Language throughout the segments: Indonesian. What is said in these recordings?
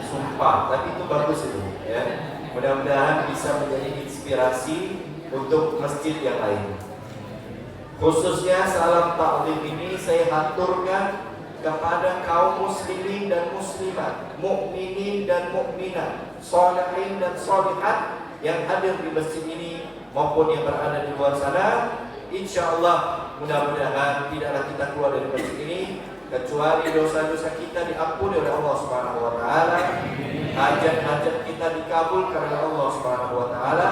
sumpah, tapi itu bagus itu ya. Mudah-mudahan bisa menjadi inspirasi untuk masjid yang lain. Khususnya salam taklim ini saya haturkan kepada kaum muslimin dan muslimat, mukminin dan mukminat, sholihin dan sholihat yang hadir di masjid ini maupun yang berada di luar sana. Insyaallah mudah-mudahan tidaklah kita keluar dari masjid ini kecuali dosa-dosa kita diampuni oleh Allah Subhanahu wa taala, hajat-hajat kita dikabulkan oleh Allah Subhanahu wa taala,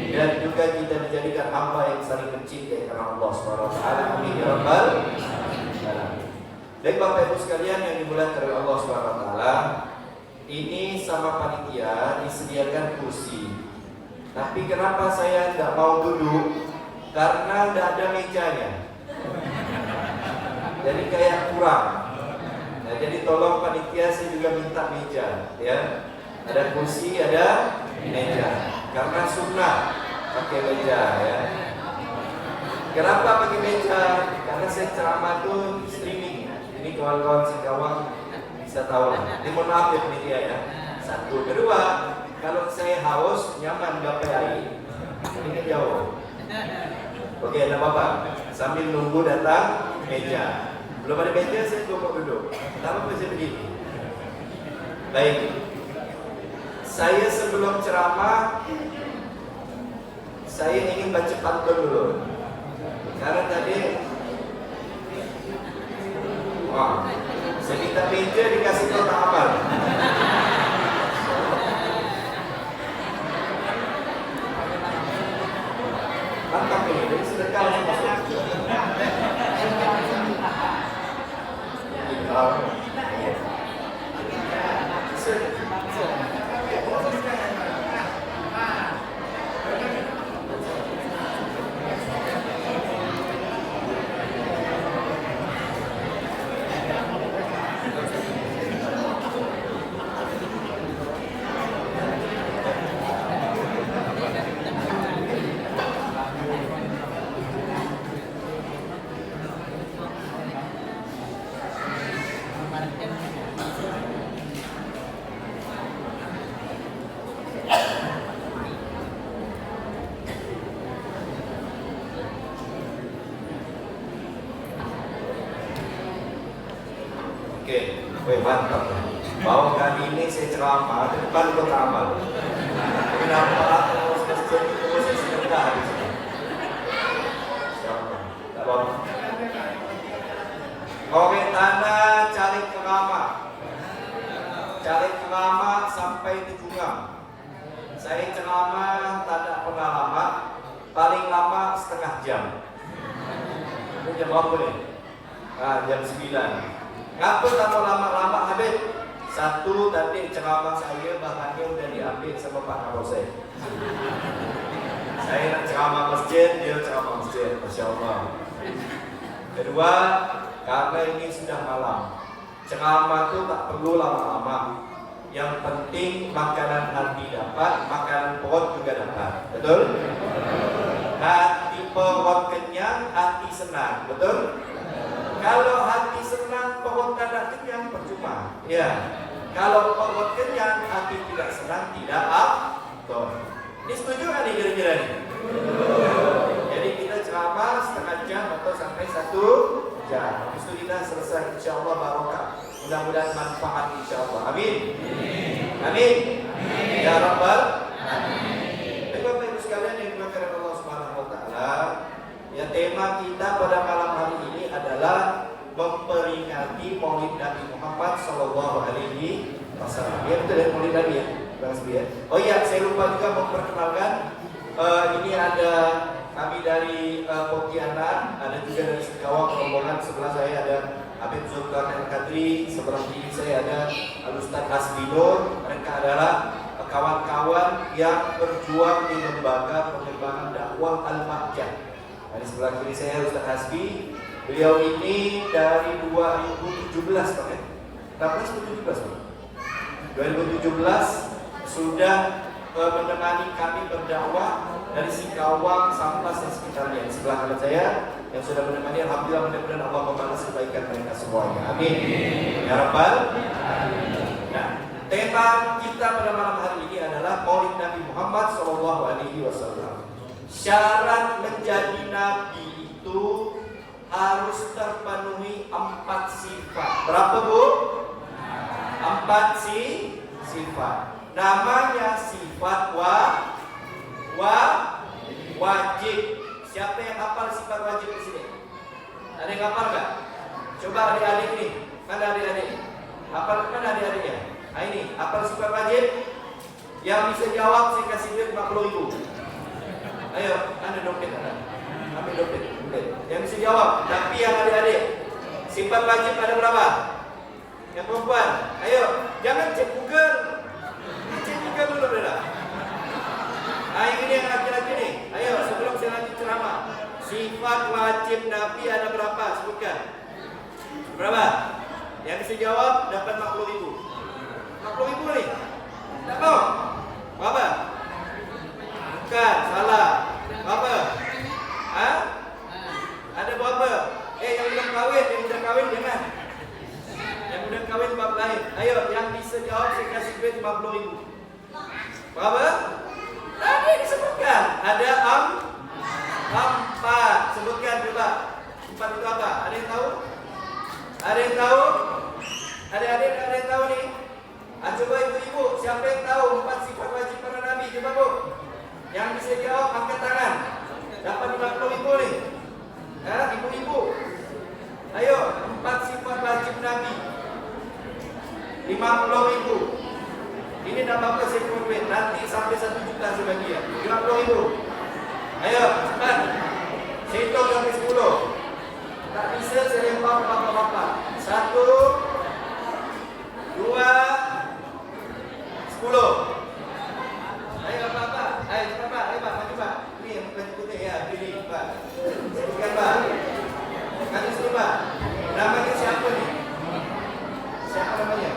dan juga kita dijadikan hamba yang saling mencintai karena Allah Subhanahu wa taala. Amin ya rabbal alamin. Dan Bapak Ibu sekalian yang dimuliakan oleh Allah Subhanahu wa taala, ini sama panitia disediakan kursi. Tapi kenapa saya tidak mau duduk? Karena tidak ada mejanya. Jadi kayak kurang. Nah, jadi tolong panitia, saya juga minta meja, ya. Ada kursi, ada meja. Karena sunnah pakai meja, ya. Kenapa pakai meja? Karena saya ceramah tuh streaming. Ini kawan-kawan sekawang bisa tahu. Ini mohon maaf ya panitia ya. Satu, kedua, kalau saya haus nyaman gapai air. Ini kan jauh. Oke, tidak apa-apa. Sambil nunggu datang meja. Belum ada meja, saya mau duduk. Kenapa saya begini? Baik. Saya sebelum ceramah, saya ingin baca pantun dulu. Karena tadi, wah, saya minta meja dikasih kotak amal. Mantap ini, jadi sedekah masuk. Oke, mantap. Bahwa kali ini saya ceramah di depan kota amal. Kenapa harus masjid itu saya sedekah di sini? Tak apa. Korek tanah cari keramat. Cari keramat sampai di Jungang. Saya ceramah tak ada pengalaman, paling lama setengah jam. Ini jam berapa nih? Jam 9. Ngapa tak mau lama-lama habis? Satu, tadi ceramah saya bahannya udah diambil sama Pak Kapolsek. Saya nak ceramah masjid, dia ceramah masjid. Masya Allah. Kedua, karena ini sudah malam, ceramah itu tak perlu lama-lama. Yang penting makanan hati dapat, makanan perut juga dapat. Betul? Hati perut kenyang, hati senang. Betul? Kalau hati senang, perut tidak kenyang, percuma. Ya. Kalau perut kenyang, hati tidak senang, tidak afdol. Ini setuju nggak nih kira-kira nih? Jadi kita ceramah setengah jam atau sampai 1 jam. Habis itu kita selesai, insya Allah barokah. Mudah-mudahan manfaat insya Allah. Amin. Amin. Ya Rabbal. Amin. Bapak Ibu sekalian yang dimuliakan Allah Subhanahu Wa Taala, ya tema kita pada malam hari ini adalah memperingati Maulid Nabi Muhammad Sallallahu Alaihi Wasallam. Ya betul ya, Maulid Nabi ya, Bang Sbi ya. Oh iya, saya lupa juga memperkenalkan. Ini ada kami dari Pontianak, ada juga dari Sekawang rombongan. Sebelah saya ada Habib Zulkarnain Kadri, sebelah kiri saya ada Al-Ustaz Hasbinur. Mereka adalah kawan-kawan yang berjuang di lembaga pengembangan dakwah Al-Mahjah. Di sebelah kiri saya Ustaz Hasbi. Beliau ini dari 2017 Pak ya? 16 atau 17 Pak? 2017 sudah menemani kami berdakwah dari Sikawang sampai sekitarnya. Di sebelah kanan saya yang sudah menemani, alhamdulillah, mudah-mudahan Allah membalas kebaikan mereka semuanya. Amin. Ya Rabbal. Nah, Tema kita pada malam hari ini adalah Maulid Nabi Muhammad SAW. Syarat menjadi nabi itu harus terpenuhi 4 sifat. Berapa, Bu? 4 sifat. Namanya sifat wajib. Siapa yang hafal sifat wajib di sini? Ada yang hafal nggak? Coba adik-adik nih. Mana adik-adik? Hafal mana adik-adiknya? Nah ini, hafal sifat wajib. Yang bisa jawab saya kasih duit 40.000. Ayo, ada dompet ada. Ambil dompet. Yang bisa jawab. Tapi yang adik-adik, sifat wajib ada berapa? Yang perempuan. Ayo, jangan cek Google. Cek Google dulu dah. Nah ini yang laki-laki nih. Ayo, sebelum saya lanjut ceramah. Sifat wajib Nabi ada berapa? Sebutkan. Berapa? Yang bisa jawab dapat 40.000. 40.000 nih. Tak mau? Berapa? Bukan, salah. Berapa? Hah? Ada berapa? Yang udah kawin jangan. Yang udah kawin bab lain. Ayo, yang bisa jawab saya kasih duit 50.000. Berapa? Tadi disebutkan. Ada 4. Sebutkan coba. 4 itu apa? Ada yang tahu? Ada yang tahu? Adik-adik ada yang tahu nih? Coba ibu-ibu, siapa yang tahu 4 sifat wajib para nabi? Coba Bu. Yang bisa jawab angkat tangan. Dapat 50.000 nih. Ibu-ibu. Ayo, 4 sifat wajib nabi. 50.000. Ini dah apa saya duit? Nanti sampai 1 juta sebagian. 50.000. Ayo, cepat. Saya hitung sampai 10. Tak bisa saya lempar bapak-bapak. 1, 2, 10. Ayo bapak. Ayo cepat Pak. Ayo Pak, maju Pak. Ini yang bukan putih ya. Pilih Pak. Sebutkan Pak. Nanti sini Pak. Namanya siapa nih? Siapa namanya?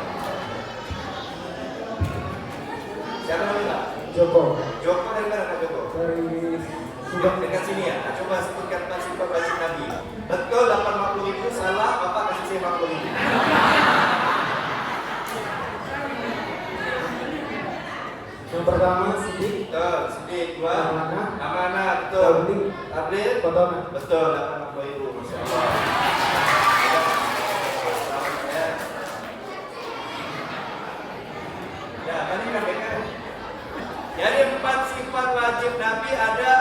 Siapa namanya Pak? Joko. Joko dari mana Pak Joko? Dari Sudah dekat sini ya. Coba sebutkan 4 sifat wajib Nabi. Betul 80.000, salah Bapak kasih saya 50.000. Yang pertama sidik. Betul, sidik. 2, amanah. Betul. Tabligh. Potongan. Betul, 80.000. Masya Allah. Ya, tadi kan benar. Jadi 4 sifat wajib Nabi ada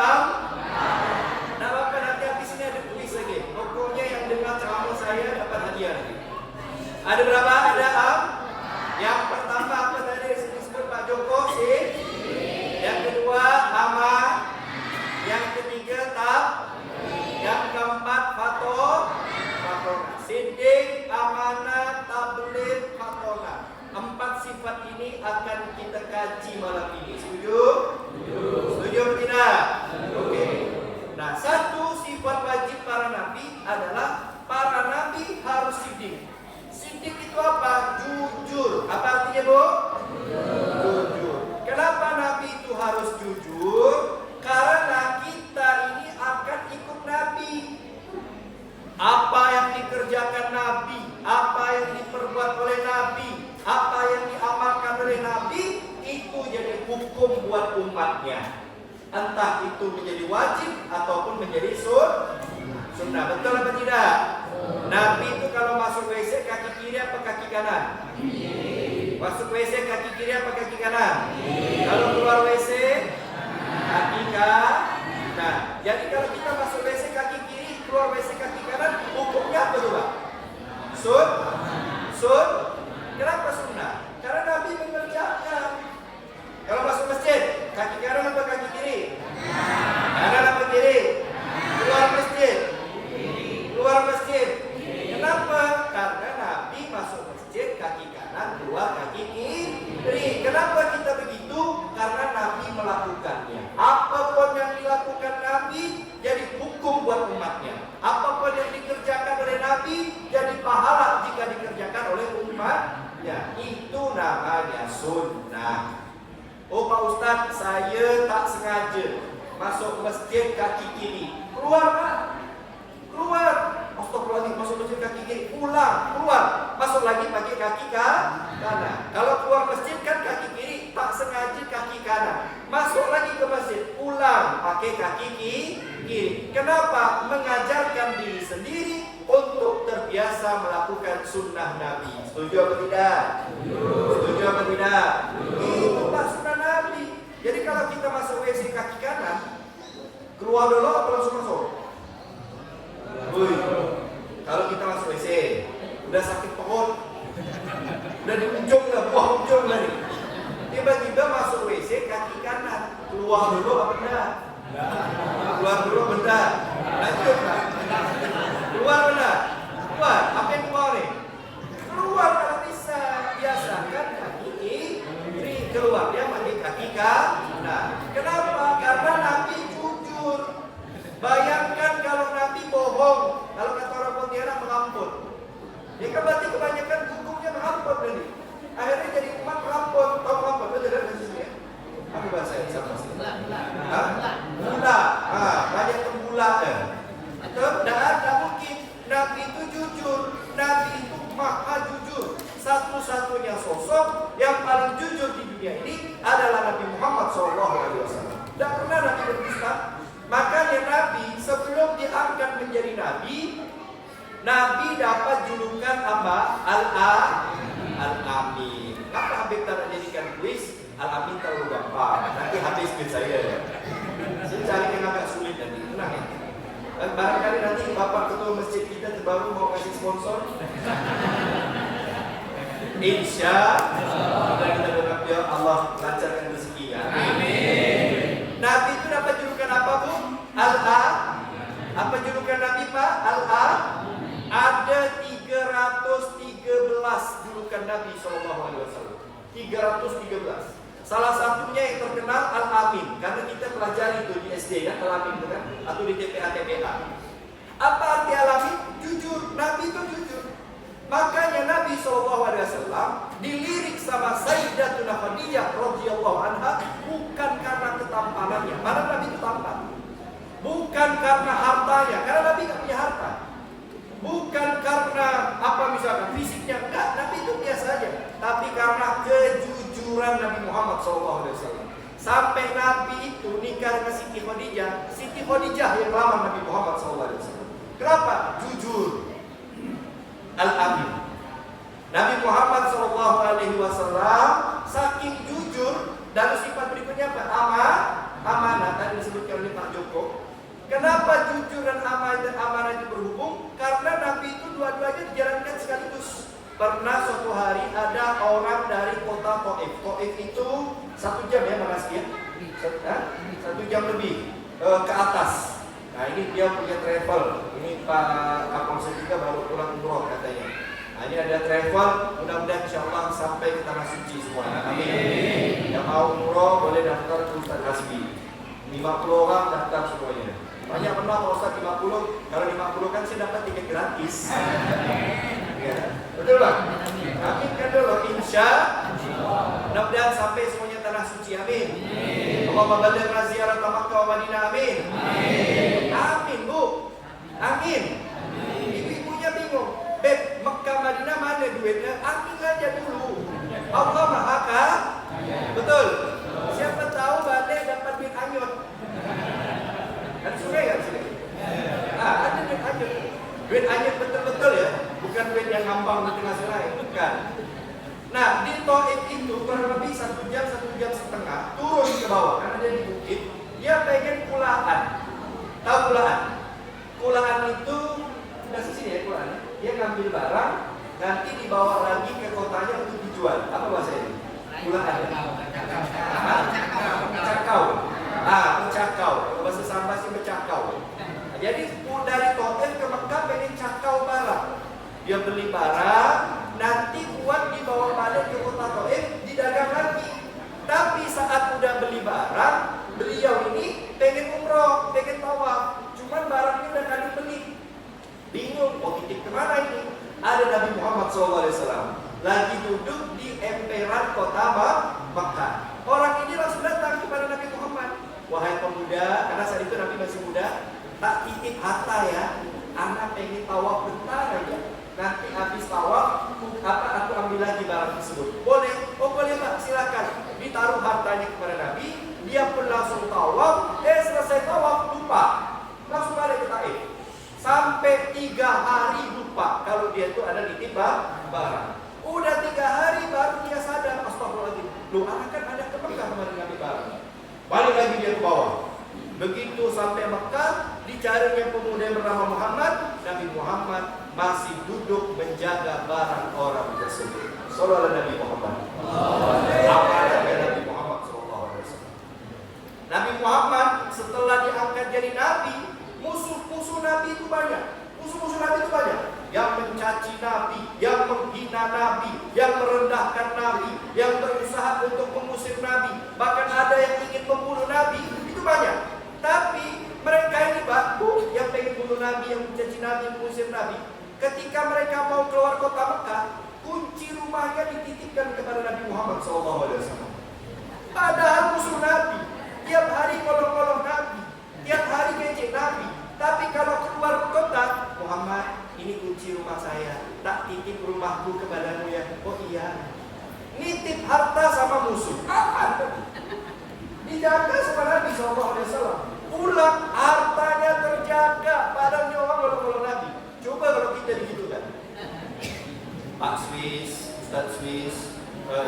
Nah Bapak nanti habis ini ada kuis lagi. Pokoknya yang dengar ceramah saya dapat hadiah lagi. Ada berapa? Ada Yang pertama apa tadi disebut Pak Joko sih? Yang kedua aman. Yang ketiga Yang keempat fatona. Sidik, amanah, tabligh, fatona. 4 sifat ini akan kita kaji malam ini. Setuju? Setuju atau tidak? Oke. Nah, 1 sifat wajib para nabi adalah para nabi harus sidik. Sidik itu apa? Jujur. Apa artinya, Bu? Jujur. Kenapa nabi itu harus jujur? Karena kita ini akan ikut nabi. Apa yang dikerjakan nabi, apa yang diperbuat oleh nabi, apa yang diamalkan oleh nabi, itu jadi hukum buat umatnya. Entah itu menjadi wajib ataupun menjadi sunnah. Betul atau tidak? Nabi itu kalau masuk WC kaki kiri apa kaki kanan? Masuk WC kaki kiri apa kaki kanan? Kalau keluar WC kaki kanan. Jadi kalau kita masuk WC kaki kiri, keluar WC kaki kanan, hukumnya apa coba? Kenapa sunnah? Karena Nabi mengerjakan. Kalau masuk masjid, kaki kanan apa kaki kiri? Kanan apa kiri? Keluar masjid. Kenapa? Karena Nabi masuk masjid kaki kanan, keluar kaki kiri. Kenapa kita begitu? Karena Nabi melakukannya. Apapun yang dilakukan Nabi jadi hukum buat umatnya. Apapun yang dikerjakan oleh Nabi jadi pahala jika dikerjakan oleh umatnya. Itu namanya sunnah. Oh Pak Ustadz, saya tak sengaja masuk masjid kaki kiri. Keluar Pak. Keluar. Astagfirullahaladzim, masuk masjid kaki kiri. Pulang, keluar. Masuk lagi pakai kaki kanan. Kalau keluar masjid pulang pakai kaki kiri. Kenapa? Mengajarkan diri sendiri untuk terbiasa melakukan sunnah Nabi. Setuju atau tidak? Setuju atau tidak? Itu Pak sunnah Nabi. Jadi kalau kita masuk WC kaki kanan, keluar dulu atau langsung masuk? Kalau kita masuk WC, udah sakit perut, udah di ujung lah, buah ujung lah nih. Tiba-tiba masuk WC kaki kanan, keluar dulu apa enggak? Keluar dulu bentar, lanjut lah. Keluar benar, keluar. Apa yang keluar nih? Keluar kalau bisa, biasakan kaki kiri keluar, dia pakai kaki kanan. Kenapa? Karena Nabi jujur. Bayangkan kalau Nabi bohong, kalau kata orang Pontianak mengampun. Ya kan berarti kebanyakan hukumnya mengampun tadi. Akhirnya jadi umat mengampun. Tahu mengampun? Betul kan maksudnya? Apa bahasa yang sama? Gula. Banyak gula ya. Tidak mungkin. Nabi itu jujur. Nabi itu maha jujur. Satu-satunya sosok yang paling jujur di dunia ini adalah Nabi Muhammad SAW. Tidak pernah Nabi berdusta. Makanya Nabi sebelum diangkat menjadi Nabi, Nabi dapat julukan apa? Al-Amin. Kenapa Habib tak jadikan kuis? Al-Amin terlalu gampang. Nanti habis kuis saya ya. Saya cari yang agak sulit nanti. Tenang ya. Barangkali nanti Bapak Ketua Masjid kita terbaru mau kasih sponsor. Insya Allah kita doakan ya Allah lancarkan rezeki ya. Amin. Nabi itu dapat julukan apa Bu? Apa julukan Nabi Pak? Ada 313 julukan Nabi SAW. 313. Salah satunya yang terkenal Al-Amin, karena kita pelajari itu di SD ya, Al-Amin itu kan, atau di TPA. Apa arti Al-Amin? Jujur. Nabi itu jujur. Makanya Nabi SAW dilirik sama Sayyidatuna Khadijah radhiyallahu anha bukan karena ketampanannya, karena Nabi itu tampan. Bukan karena hartanya, karena Nabi tidak punya harta. Bukan karena apa misalkan fisiknya, enggak, Nabi itu biasa aja. Tapi karena kejujuran Nabi Muhammad SAW. Sampai Nabi itu nikah dengan Siti Khadijah yang lama Nabi Muhammad SAW. Kenapa? Jujur. Al-Amin. Nabi Muhammad SAW saking jujur dan sifat berikutnya apa? Amanah. Tadi disebutkan oleh Pak Joko. Kenapa jujur dan amanah itu berhubung? Karena Nabi itu dua-duanya dijalankan sekaligus. Pernah suatu hari ada orang dari kota Taif. Taif itu 1 jam ya Mas ya? 1 jam lebih ke atas. Nah ini dia punya travel. Ini Pak Kapolsek juga baru pulang umroh katanya. Nah ini ada travel. Mudah-mudahan insya Allah sampai ke tanah suci semua. Amin. Yang mau umroh boleh daftar ke Ustaz Hasbi. 50 orang daftar semuanya. Banyak pernah kalau Ustaz 50. Kalau 50 kan saya dapat tiket gratis. Ya. Betul Bang? Amin kan dulu. Insya mudah-mudahan sampai semuanya tanah suci. Amin. Allahumma balighna ziarah Makkah wa Madinah. Amin. Amin Bu. Amin. Ibu-ibunya bingung. Beb, Mekah Madinah mana duitnya? Amin aja dulu. Allah Maha Kaya. Betul. Siapa tahu badai dapat duit anyut. Kan sungai kan sini? Ada duit anyut. Duit anyut betul-betul ya. Bukan duit yang ngambang di tengah sungai. Bukan. Nah di Taif itu kurang lebih 1 jam, 1 jam setengah turun ke bawah karena dia di bukit. Dia pengen kulaan. Tahu kulaan? Kulaan itu udah sini ya kulaan. Dia ngambil barang nanti dibawa lagi ke kotanya untuk dijual. Apa bahasa ini? Kulaan. Cakau. Cakau. Bahasa Samba sih bercakau. Jadi dari Taif ke Mekah pengen cakau barang. Dia beli barang, nanti buat dibawa balik ke kota Taif, didagang lagi. Tapi saat udah beli barang, beliau ini pengen umroh, pengen tawaf. Cuman barangnya udah kali beli. Bingung, mau titip kemana ini? Ada Nabi Muhammad SAW lagi duduk di emperan kota Mekah. Orang ini langsung datang kepada Nabi Muhammad. Wahai pemuda, karena saat itu Nabi masih muda, tak titip harta ya. Anak pengen tawaf bentar aja. Nanti habis tawaf, aku ambil lagi barang tersebut. Boleh? Oh boleh Pak, silakan. Ditaruh hartanya kepada Nabi. Dia pun langsung tawaf. kalau dia itu ada nitip barang. Udah 3 hari baru dia sadar, astagfirullahaladzim, lu anak kan ada ke Mekah kemarin ngambil barang. Balik lagi dia ke bawah. Begitu sampai Mekah, dicarinya pemuda yang bernama Muhammad. Nabi Muhammad masih duduk menjaga barang orang tersebut. Sallallahu Nabi Muhammad. Apalagi Nabi Muhammad sallallahu alaihi wasallam. Nabi Muhammad setelah diangkat jadi nabi, musuh-musuh Nabi itu banyak. Musuh-musuh Nabi itu banyak. Yang mencaci Nabi, yang menghina Nabi, yang merendahkan Nabi, yang berusaha untuk mengusir Nabi. Bahkan ada yang ingin membunuh Nabi, itu banyak. Tapi mereka ini baku yang pengen bunuh Nabi, yang mencaci Nabi, yang mengusir Nabi. Ketika mereka mau keluar kota Mekah, kunci rumahnya dititipkan kepada Nabi Muhammad SAW. Padahal musuh Nabi, tiap hari kolong-kolong Nabi, tiap hari ngecek Nabi. Tapi kalau keluar kota, Muhammad, ini kunci rumah saya, tak titip rumahku kepadamu ya. Oh iya, nitip harta sama musuh. Apa? Dijaga sama Nabi SAW. Pulang hartanya terjaga, padahal orang kolong-kolong Nabi. Coba kalau kita gitu kan. Pak Swiss, Ustaz Swiss,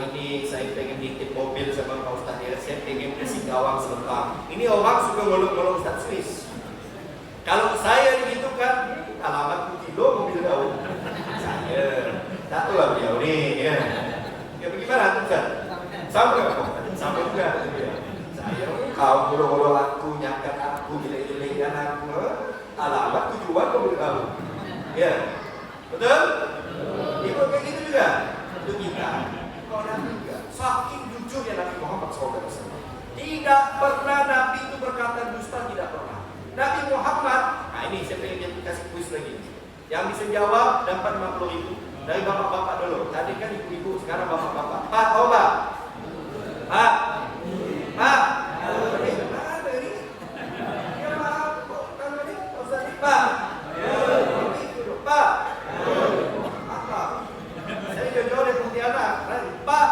ini saya pengen nitip mobil sama Pak Ustaz ya, saya pengen kasih gawang sebentar. Ini orang suka ngolong-ngolong Ustaz Swiss. Kalau saya begitu kan, alamat kilo mobil kau. Saya satu lah beliau nih ya. Ya bagaimana Ustaz? Sama nggak? Sama juga. Saya kau ngolong-ngolong aku, nyakat aku, jelek-jelekan aku. Alamat tujuan mobil kau. Ya, betul? Ibu kayak gitu juga. Itu kita. Kalau Nabi juga, saking jujurnya Nabi Muhammad SAW. Tidak pernah Nabi itu berkata dusta, tidak pernah. Nabi Muhammad, nah ini saya pengen kasih kuis lagi. Yang bisa jawab dapat 50.000 dari bapak-bapak dulu. Tadi kan ibu-ibu, sekarang bapak-bapak. Pak, tahu Pak? Pak? Pak? Ini mana ini? Ya maaf, kalau ini Ustaz Pak? Pak? Apa? Saya jauh-jauh dari Pontianak. Pak?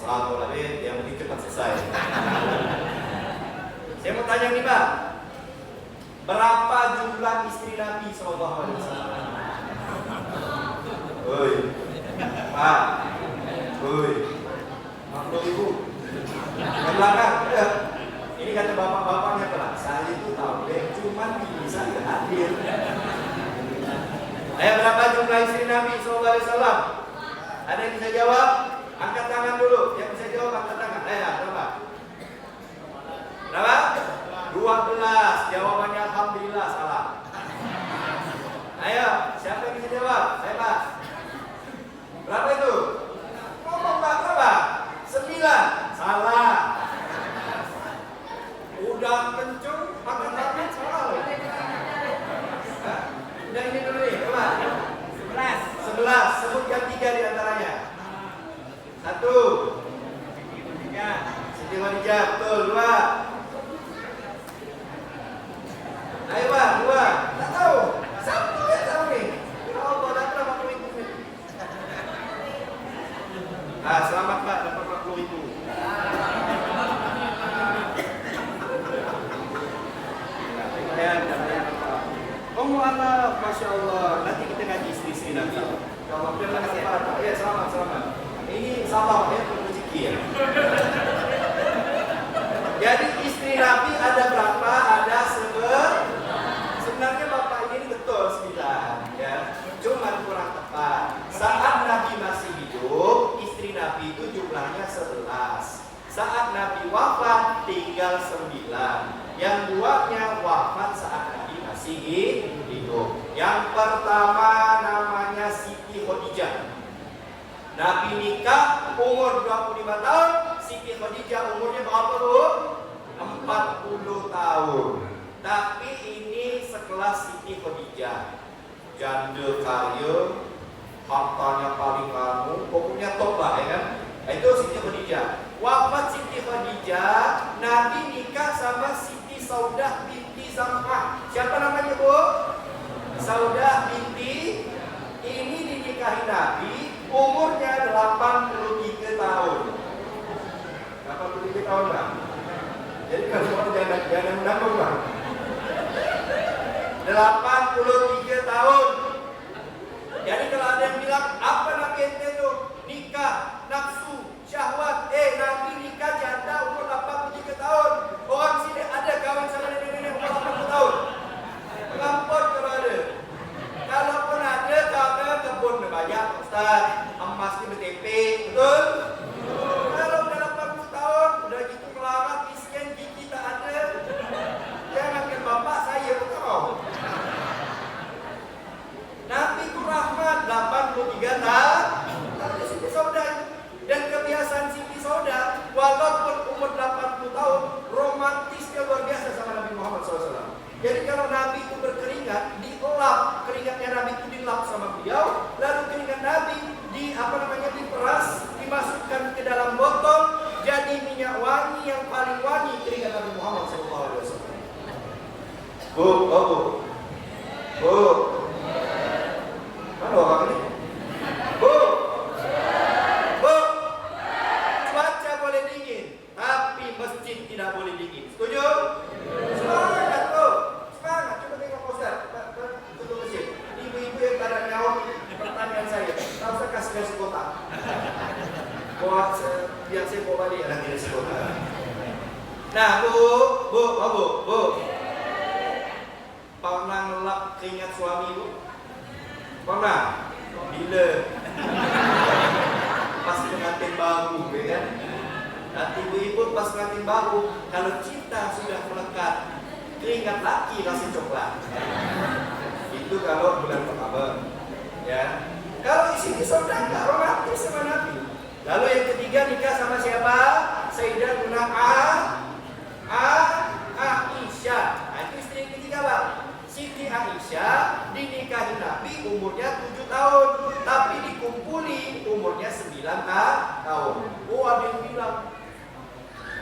Selamat lagi, yang penting cepat selesai. Saya mau tanya nih Pak. Berapa jumlah istri Nabi SAW? Oi, Pak, oi, 50.000. Yang belakang, ya. Ini kata bapak-bapaknya Pak. Saya itu tahu deh, cuman bisa nggak hadir. Ayo berapa jumlah istri Nabi SAW? Ada yang bisa jawab? Angkat tangan dulu. Yang bisa jawab angkat tangan. Ayo berapa? Berapa? 12. Jawabannya alhamdulillah salah. Ayo, siapa yang bisa jawab? Ayo Pak. Berapa itu? Ngomong Pak, berapa? 9. Salah. Udah kenceng, angkat tangan salah. Udah ini dulu nih, coba. 11. Sebut yang 3 di antaranya. 1. Siti Khadijah, betul. 2. Ayo Pak, 2. Tak tahu. 1 ya tahu nih. Ya Allah, dapat 40.000. Ah, selamat Pak, dapat 40.000. Oh Allah, Masya Allah. Nanti kita ngaji istri-istri nanti. Kalau terima kasih Pak. Ya selamat. Ini salah ya, rezeki ya. Jadi istri Nabi ada berapa? Ada 11. Sebenarnya Bapak ini betul 9 ya. Cuma kurang tepat. Saat Nabi masih hidup, istri Nabi itu jumlahnya 11. Saat Nabi wafat tinggal 9. Yang duanya wafat saat Nabi masih hidup. Yang pertama namanya Siti Khadijah. Nabi nikah umur 25 tahun, Siti Khadijah umurnya berapa tuh? 40 tahun. Tapi ini sekelas Siti Khadijah. Janda kaya, hartanya paling lama, pokoknya top lah ya kan. Itu Siti Khadijah. Wafat Siti Khadijah, Nabi nikah sama Siti Saudah binti Zam'ah. Siapa namanya Bu? Saudah binti. Ini dinikahi Nabi, umurnya 83 tahun. 83 tahun Bang. Jadi kalau jangan menambah Bang. 83 tahun. Jadi kalau yang paling wangi keringat Nabi Muhammad SAW. Bu, oh bu, mana orang ini? Bu, cuaca boleh dingin, tapi masjid tidak boleh dingin. Setuju? Semangat bu, semangat. Coba tengok Ustaz, tutup masjid. Ibu-ibu yang tak ada nyawa, pertanyaan saya, tak usah kasih nasi kotak. Buat biar saya bawa balik nanti nasi kotak. Nah bu. Pernah ngelap keringat suami bu? Pernah? Bila? Pas pengantin baru, ya kan? Nanti ibu-ibu pas pengantin baru, kalau cinta sudah melekat, keringat laki rasa coklat. Itu kalau bulan pertama, ya. Kalau isi sudah nggak romantis sama Nabi. Lalu yang ketiga nikah sama siapa? Sayyidatuna Aisyah. Nah, itu istri yang ketiga bang. Siti Aisyah dinikahi Nabi umurnya 7 tahun, tapi dikumpuli umurnya 9 tahun. Oh ada yang bilang,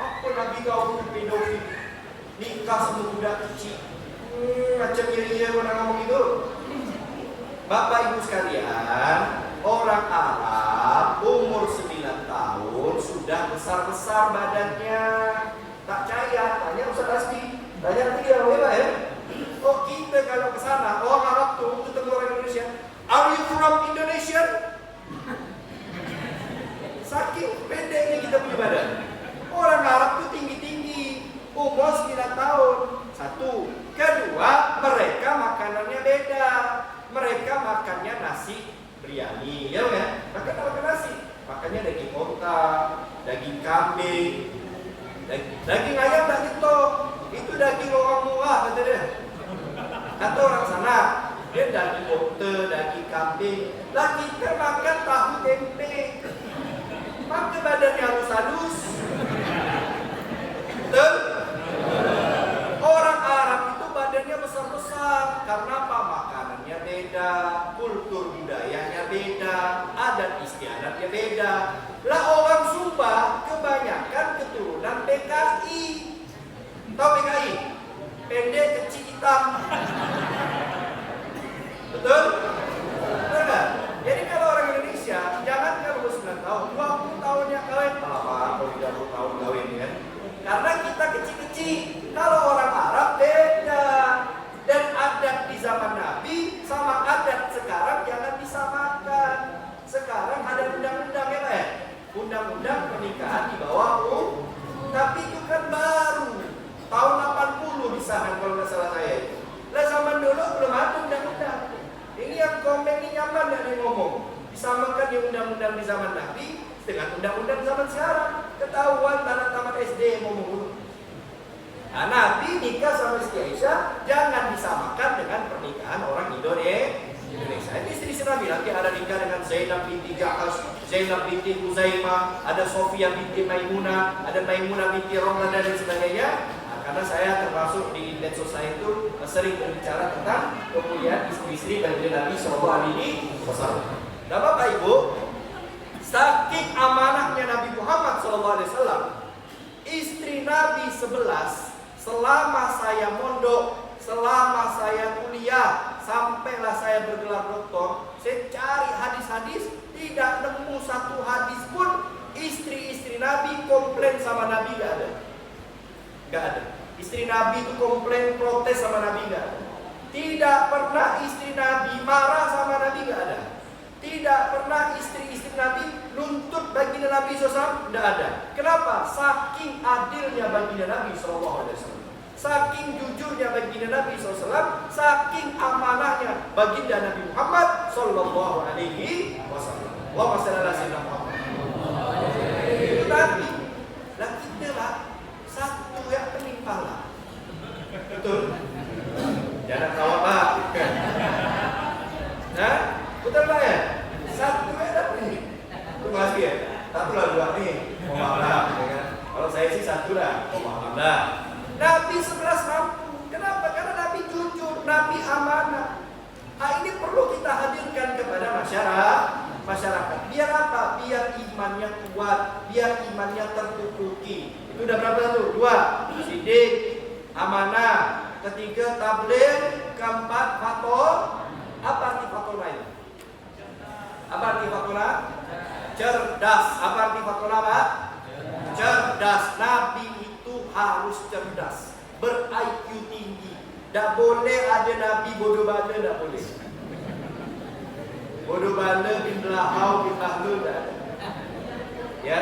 apa Nabi kau pedofil nikah sama budak kecil? Macam iri-iri orang ngomong itu. Bapak ibu sekalian, orang Arab umur 9 tahun sudah besar-besar badannya. Tak percaya, tanya Ustaz Asbi. Tanya nanti dia orang ya. Oh kita kalau ke sana, orang Arab tuh ketemu orang Indonesia, are you from Indonesia? Saking pendeknya kita punya badan. Orang Arab tuh tinggi-tinggi, umur 9 tahun. Satu. Kedua, mereka makanannya beda. Mereka makannya nasi biryani, ya kan? Mereka makan nasi, makannya daging onta, daging kambing, daging ayam tak ditok. Itu daging orang murah kata dia. Kata orang sana, dia daging onta, daging kambing. Lah kita makan tahu tempe. Maka badannya halus-halus. Betul? Orang Arab itu badannya besar-besar. Karena apa? Makanannya beda, kultur budayanya beda, adat istiadatnya beda. Lah orang Sumba kebanyakan keturunan PKI. Tahu PKI? Pendek kecil hitam. Betul? Betul kan? Jadi kalau orang Indonesia, jangan kalau 9 tahun, 20 tahunnya kawin. Apa? 30 tahun kawin kan? Karena kita kecil-kecil. Kalau orang Arab beda. Dan adat di zaman Nabi sama adat sekarang jangan disamakan. Sekarang ada undang-undang ya Pak ya? Undang-undang pernikahan di bawah umur. Tapi itu kan baru. Tahun 80 disahkan kalau nggak salah saya. Lah zaman dulu belum ada undang-undang. Ini yang komen ini nyaman dari ngomong. Disamakan yang undang-undang di zaman Nabi dengan undang-undang zaman sekarang. Ketahuan tanah tamat SD yang ngomong dulu. Nah, Nabi nikah sama Siti Aisyah jangan disamakan dengan pernikahan orang Indonesia. Ini istri Nabi nanti ada nikah dengan Zainab binti Jahsh, Zainab binti Huzaimah, ada Sofia binti Maimunah, ada Maimunah binti Romlah dan sebagainya. Nah, karena saya termasuk di medsos saya itu sering berbicara tentang kemuliaan istri-istri baginda Nabi Sallallahu Alaihi Wasallam. Nah, Bapak Ibu, saking amanahnya Nabi Muhammad Sallallahu Alaihi Wasallam, istri Nabi 11 selama saya mondok, selama saya kuliah, sampailah saya bergelar doktor, saya cari hadis-hadis, tidak nemu satu hadis pun istri-istri Nabi komplain sama Nabi, gak ada. Gak ada. Istri Nabi itu komplain, protes sama Nabi, gak ada. Tidak pernah istri Nabi marah sama Nabi, gak ada. Tidak pernah istri-istri Nabi nuntut baginda Nabi SAW, tidak ada. Kenapa? Saking adilnya baginda Nabi SAW, saking jujurnya baginda Nabi SAW, saking amanahnya baginda Nabi Muhammad Sallallahu Alaihi Wasallam. Allahumma shalli ala sayyidina Muhammad. Itu Nabi. Lah kita lah satu yang penimpa. Betul? Jangan kawat lah. Nah, betul Pak ya? Satu ya dapat nih. Itu masih ya? Satu lah dua nih. Mohon maaf lah. Kalau saya sih satu lah. Mohon maaf lah. Nabi 11 mampu. Kenapa? Karena Nabi jujur, Nabi amanah. Nah, ini perlu kita hadirkan kepada masyarakat. Biar apa? Biar imannya kuat. kuat, biar imannya tertutupi. Itu udah berapa tuh? 2. Sidik, amanah. Ketiga, tabligh. Keempat, fator. Apa arti fator lain? Apa arti fator? Cerdas. Apa arti fator apa? Cerdas. Nabi itu harus cerdas, ber-IQ tinggi. Tak boleh ada nabi bodoh bala, tak boleh. Bodoh bala bin lahau bin lahlul tak ada. Ya,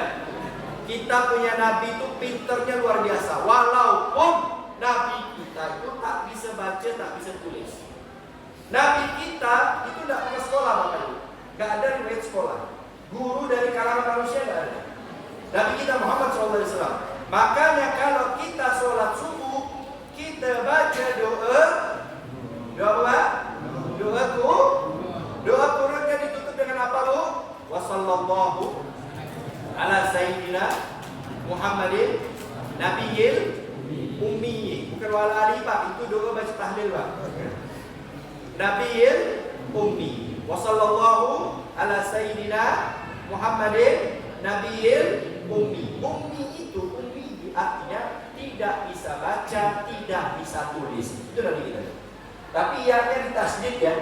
kita punya nabi itu pinternya luar biasa. Walaupun nabi kita itu tak bisa baca, tak bisa tulis. Nabi kita itu tak pernah sekolah makanya, nggak ada riwayat sekolah. Guru dari kalangan manusia nggak ada. Nabi kita Muhammad SAW. Makanya kalau kita sholat subuh, kita baca doa apa? Doa Qurannya ditutup dengan apa, Bu? Wassallallahu ala sayyidina Muhammadin nabiyil ummi. Bukan wala ali, Pak. Itu doa baca tahlil, Pak. Nabiyil ummi. Wassallallahu ala sayyidina Muhammadin nabiyil ummi. Ummi itu, ummi artinya tidak bisa baca, tidak bisa tulis. Itu Nabi kita. Tapi ianya ditasdid ya.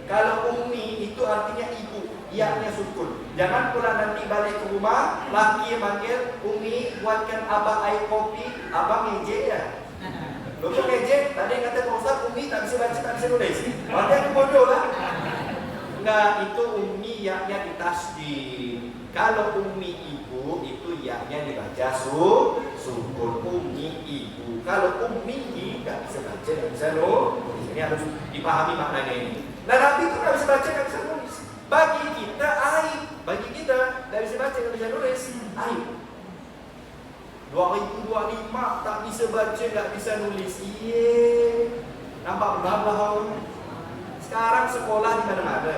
Kalau ummi itu artinya ibu, ianya sukun. Jangan pula nanti balik ke rumah, laki manggil, Umi buatkan abang air kopi, abang ngejek ya. Lo kok ngejek? Tadi kata Pak Ustaz, Umi tak bisa baca, tak bisa nulis. Berarti aku bodoh lah. Enggak, itu ummi ianya ditasdid. Kalau ummi ibu, itu ianya dibaca sukun. Ummi ibu. Kalau ummi nggak bisa baca, nggak bisa nulis. Ini harus dipahami maknanya ini. Nah, Nabi itu nggak bisa baca, nggak bisa nulis. Bagi kita aib, bagi kita nggak bisa baca, nggak bisa nulis, aib. 2025 tak bisa baca, nggak bisa nulis. Iye, nampak belah. Sekarang sekolah di mana-mana.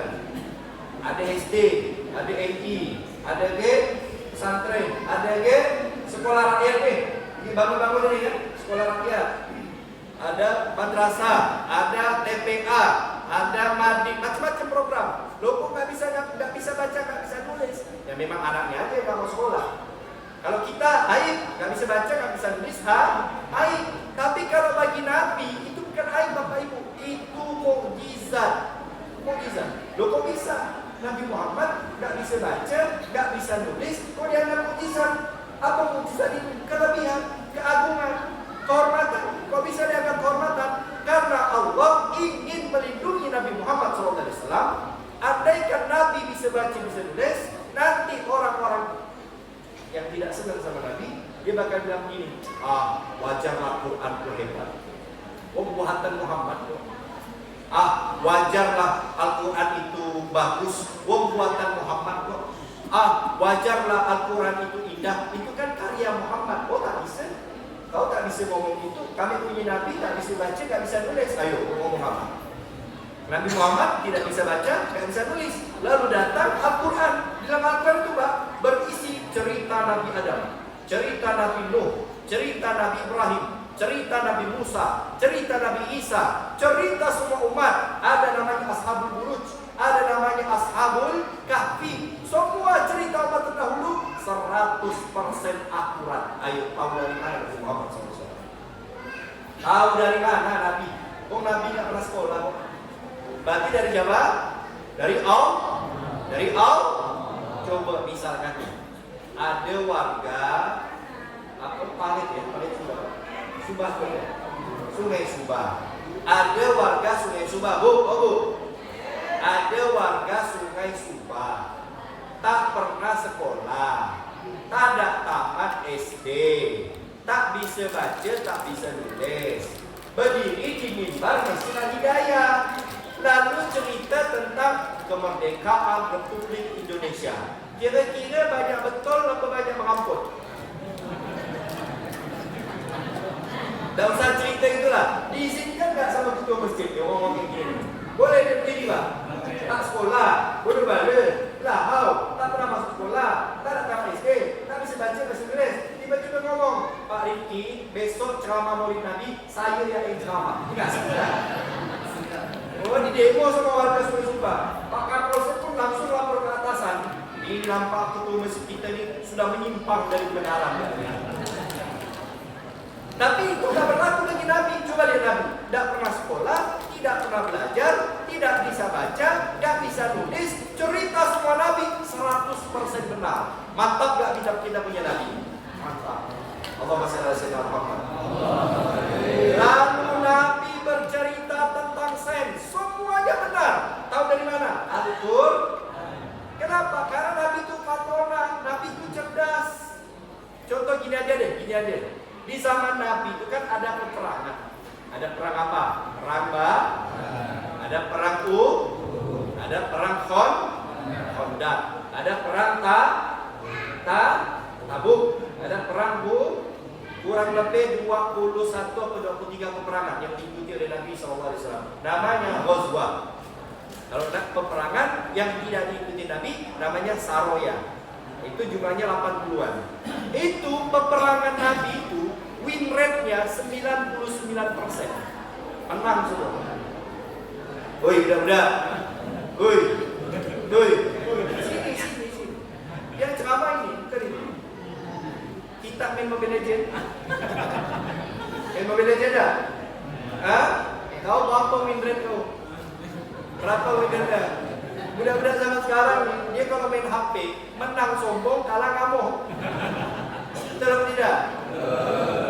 Ada SD, ada MI, ada pesantren, ada sekolah rakyat nih. Ini bangun-bangun ini kan, sekolah rakyat. Ada madrasah, ada TPA, ada madik, macam-macam program. Lo kok nggak bisa baca, nggak bisa nulis? Ya memang anaknya aja yang nggak mau sekolah. Kalau kita aib, nggak bisa baca, nggak bisa nulis, aib. Tapi kalau bagi Nabi itu bukan aib, Bapak Ibu, itu mukjizat. Mukjizat. Lo kok bisa? Nabi Muhammad nggak bisa baca, nggak bisa nulis, kok dianggap mukjizat? Apa mukjizat itu? Kelebihan, keagungan, kehormatan. Kok bisa dianggap kehormatan? Karena Allah ingin melindungi Nabi Muhammad SAW. Andaikan Nabi bisa baca, bisa nulis, nanti orang-orang yang tidak senang sama Nabi, dia bakal bilang gini, wajarlah Quran itu hebat. Buatan Muhammad. Wajarlah Al-Quran itu bagus. Buatan Muhammad kok. Wajarlah Al-Quran itu indah. Itu kan karya Muhammad. Tak bisa. Kau tak bisa ngomong itu. Kami punya Nabi tak bisa baca, tak bisa nulis. Ayo ngomong apa? Nabi Muhammad tidak bisa baca, tak bisa nulis. Lalu datang Al-Quran. Dalam Al-Quran itu berisi cerita Nabi Adam, cerita Nabi Nuh, cerita Nabi Ibrahim, cerita Nabi Musa, cerita Nabi Isa, cerita semua umat. Ada namanya Ashabul Buruj, ada namanya Ashabul Kahfi. Semua cerita umat terdahulu 100% akurat. Ayo, tahu dari mana Nabi Muhammad SAW? Tahu dari mana Nabi? Nabi nggak pernah sekolah. Berarti dari siapa? Dari Allah. Dari Allah. Coba misalkan ada warga Palit ya, Palit Subah ya? Sungai Subah. Ada warga Sungai Subah, Bu. Ada warga Sungai Subah, tak pernah sekolah, tak ada tamat SD, tak bisa baca, tak bisa nulis, berdiri di mimbar Masjid Al-Hidayah, lalu cerita tentang kemerdekaan Republik Indonesia. Kira-kira banyak betul atau banyak mengampun? Tak usah cerita itulah. Diizinkan nggak sama ketua masjid yang ngomong kayak gini? Boleh dia berdiri Pak? Tak sekolah, bodoh bala, lahau, tak pernah masuk sekolah, tak datang SD, tak bisa baca, bisa nulis. Tiba-tiba ngomong, Pak Rifki, besok ceramah Maulid Nabi, saya yang ceramah. Enggak sudah. Di demo sama warga Sungai Subah. Pak Kapolsek pun langsung lapor ke atasan. Ini nampak ketua masjid kita ni sudah menyimpang dari kebenaran. Tapi itu tidak berlaku bagi Nabi. Coba lihat Nabi, tidak pernah sekolah, tidak pernah belajar, tidak bisa baca, tidak bisa nulis. Cerita semua Nabi 100% benar. Mantap gak kita punya Nabi? Mantap. Allahumma shalli ala sayyidina Muhammad. Lalu Nabi bercerita tentang sains, semuanya benar. Tahu dari mana? Al-Qur'an. Kenapa? Karena Nabi itu fatona, Nabi itu cerdas. Contoh gini aja deh, gini aja. Di zaman Nabi itu kan ada peperangan. Ada perang apa? Perang ada perang ada perang Khandaq, ada perang Tabuk, ada perang kurang lebih 21 atau 23 peperangan yang diikuti oleh Nabi SAW. Namanya Ghazwa. Kalau peperangan yang tidak diikuti Nabi namanya Saroya. Itu jumlahnya 80-an. Itu peperangan Nabi itu win rate-nya 99%. Menang semua. Woi, udah. Woi. Sini. Yang ceramah ini, bukan ini. Kita main Mobile Legends. Main Mobile Legends dah? Hah? Kau berapa win rate kau? Berapa win rate? Budak-budak zaman sekarang dia kalau main HP menang sombong, kalah ngamuk. Betul atau tidak?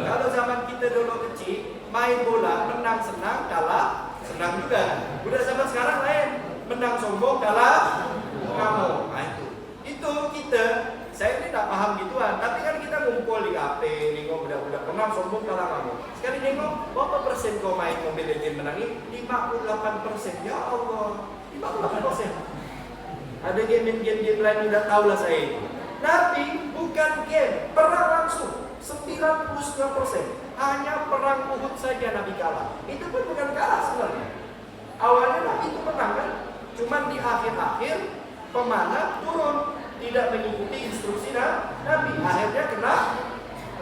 Kalau zaman kita dulu kecil main bola menang senang, kalah senang juga. Budak zaman sekarang lain, menang sombong, kalah ngamuk. Nah itu kita. Saya ini tak paham gituan, tapi kan kita ngumpul di HP, nengok budak-budak menang sombong, kalah ngamuk. Sekali nengok berapa persen kau main Mobile Legends menangin? 58%. Ya Allah, 58%. Ada game lain udah tahu lah saya itu. Tapi bukan game, perang langsung 99%. Hanya perang Uhud saja Nabi kalah. Itu pun bukan kalah sebenarnya. Awalnya Nabi itu menang kan, cuman di akhir-akhir pemanah turun, tidak mengikuti instruksi Nabi. Akhirnya kena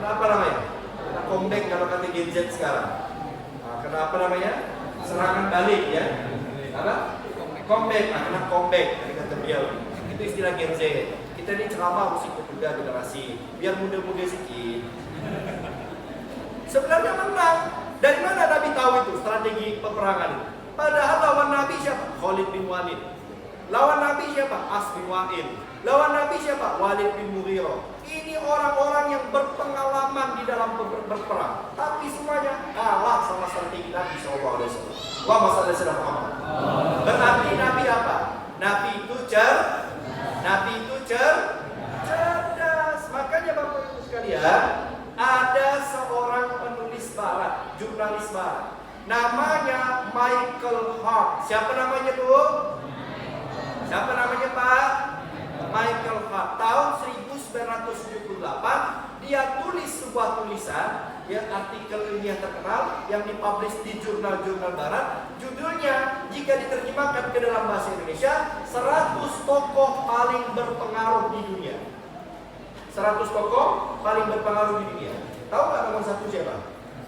apa namanya? Kena comeback kalau kata Gen Z sekarang. Kena apa namanya? Serangan balik ya. Apa? Comeback, kena comeback. Itu istilah Gen Z. Kita ini ceramah harus ikut juga generasi biar muda-muda sedikit. Sebenarnya menang. Dari mana Nabi tahu itu strategi peperangan? Padahal lawan Nabi siapa? Khalid bin Walid. Lawan Nabi siapa? As bin Wa'il. Lawan Nabi siapa? Walid bin Mughirah. Ini orang-orang yang berpengalaman di dalam berperang, tapi semuanya kalah sama strategi Nabi SAW. Wa masallallahu Muhammad. Berarti Nabi apa? Nabi itu cerdas. Makanya Bapak Ibu sekalian, ada seorang penulis barat, jurnalis barat, namanya Michael Hart. Siapa namanya tuh? Siapa namanya Pak? Michael Hart. Tahun 1978 dia tulis sebuah tulisan, ya, artikel ilmiah terkenal yang dipublish di jurnal-jurnal barat. Judulnya jika diterjemahkan ke dalam bahasa Indonesia, 100 tokoh paling berpengaruh di dunia. 100 tokoh paling berpengaruh di dunia. Tahu nggak nomor satu siapa?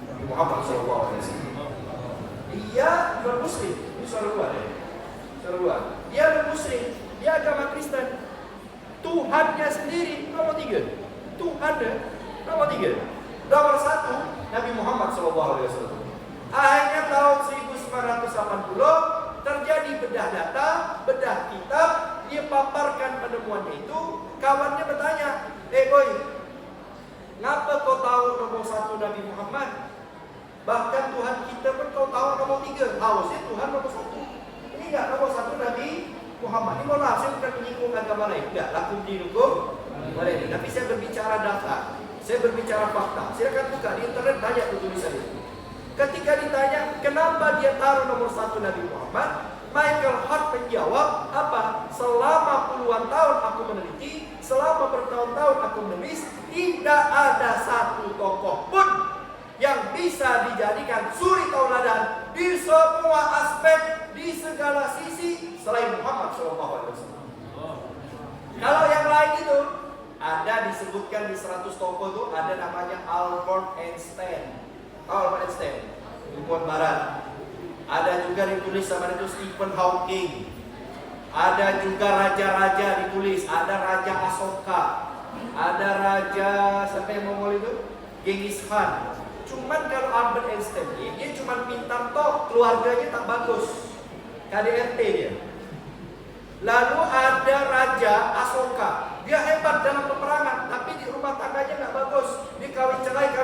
Nabi Muhammad SAW. Dia non-Muslim. Ini suara luar ya. Suara luar. Dia non-Muslim. Dia agama Kristen. Tuhannya sendiri nomor 3. Tuhannya nomor 3. Nomor 1 Nabi Muhammad SAW. Akhirnya tahun 1980 terjadi bedah data, bedah kitab, dia paparkan penemuannya itu. Kawannya bertanya, boy, ngapa kau tahu nomor 1 Nabi Muhammad? Bahkan Tuhan kita pun kau tahu nomor 3. Harusnya Tuhan nomor 1. Ini enggak nomor 1 Nabi Muhammad. Ini mohon maaf, saya bukan menyinggung agama lain. Enggak, lakum dinukum waliya. Tapi saya berbicara data, saya berbicara fakta. Silakan buka di internet, banyak tulisan itu. Ketika ditanya kenapa dia taruh nomor 1 Nabi Muhammad, Michael Hart menjawab apa? Selama puluhan tahun aku meneliti, selama bertahun-tahun aku menulis, tidak ada satu tokoh pun yang bisa dijadikan suri tauladan di semua aspek, di segala sisi selain Muhammad SAW. Kalau yang lain itu ada disebutkan di 100 tokoh itu ada namanya Albert Einstein. Albert Einstein, ilmuwan barat. Ada juga ditulis sama itu Stephen Hawking. Ada juga raja-raja ditulis. Ada Raja Asoka. Ada raja siapa yang Mongol itu? Genghis Khan. Cuman kalau Albert Einstein dia cuma pintar toh, keluarganya tak bagus. KDRT dia. Lalu ada Raja Asoka. Dia hebat dalam peperangan, tapi di rumah tangganya nggak bagus. Dia kawin cerai.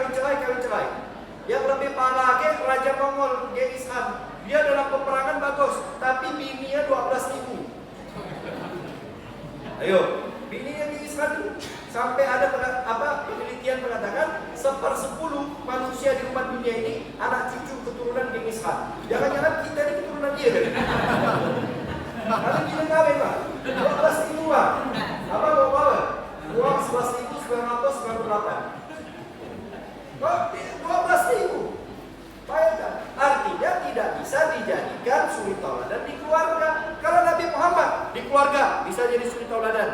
Yang lebih parah lagi Raja Mongol Genghis Khan. Dia dalam peperangan bagus, tapi bininya 12.000. Ayo, bininya Genghis Khan sampai ada penelitian mengatakan 1/10 manusia di rumah dunia ini anak cucu keturunan Genghis Khan. Jangan-jangan kita ini keturunan dia. Karena kita kawin Pak, 12.000 Pak. Apa mau bawa? Uang 11.998. Kok 12.000? Bayangkan, artinya tidak bisa dijadikan suri tauladan di keluarga. Kalau Nabi Muhammad di keluarga bisa jadi suri tauladan,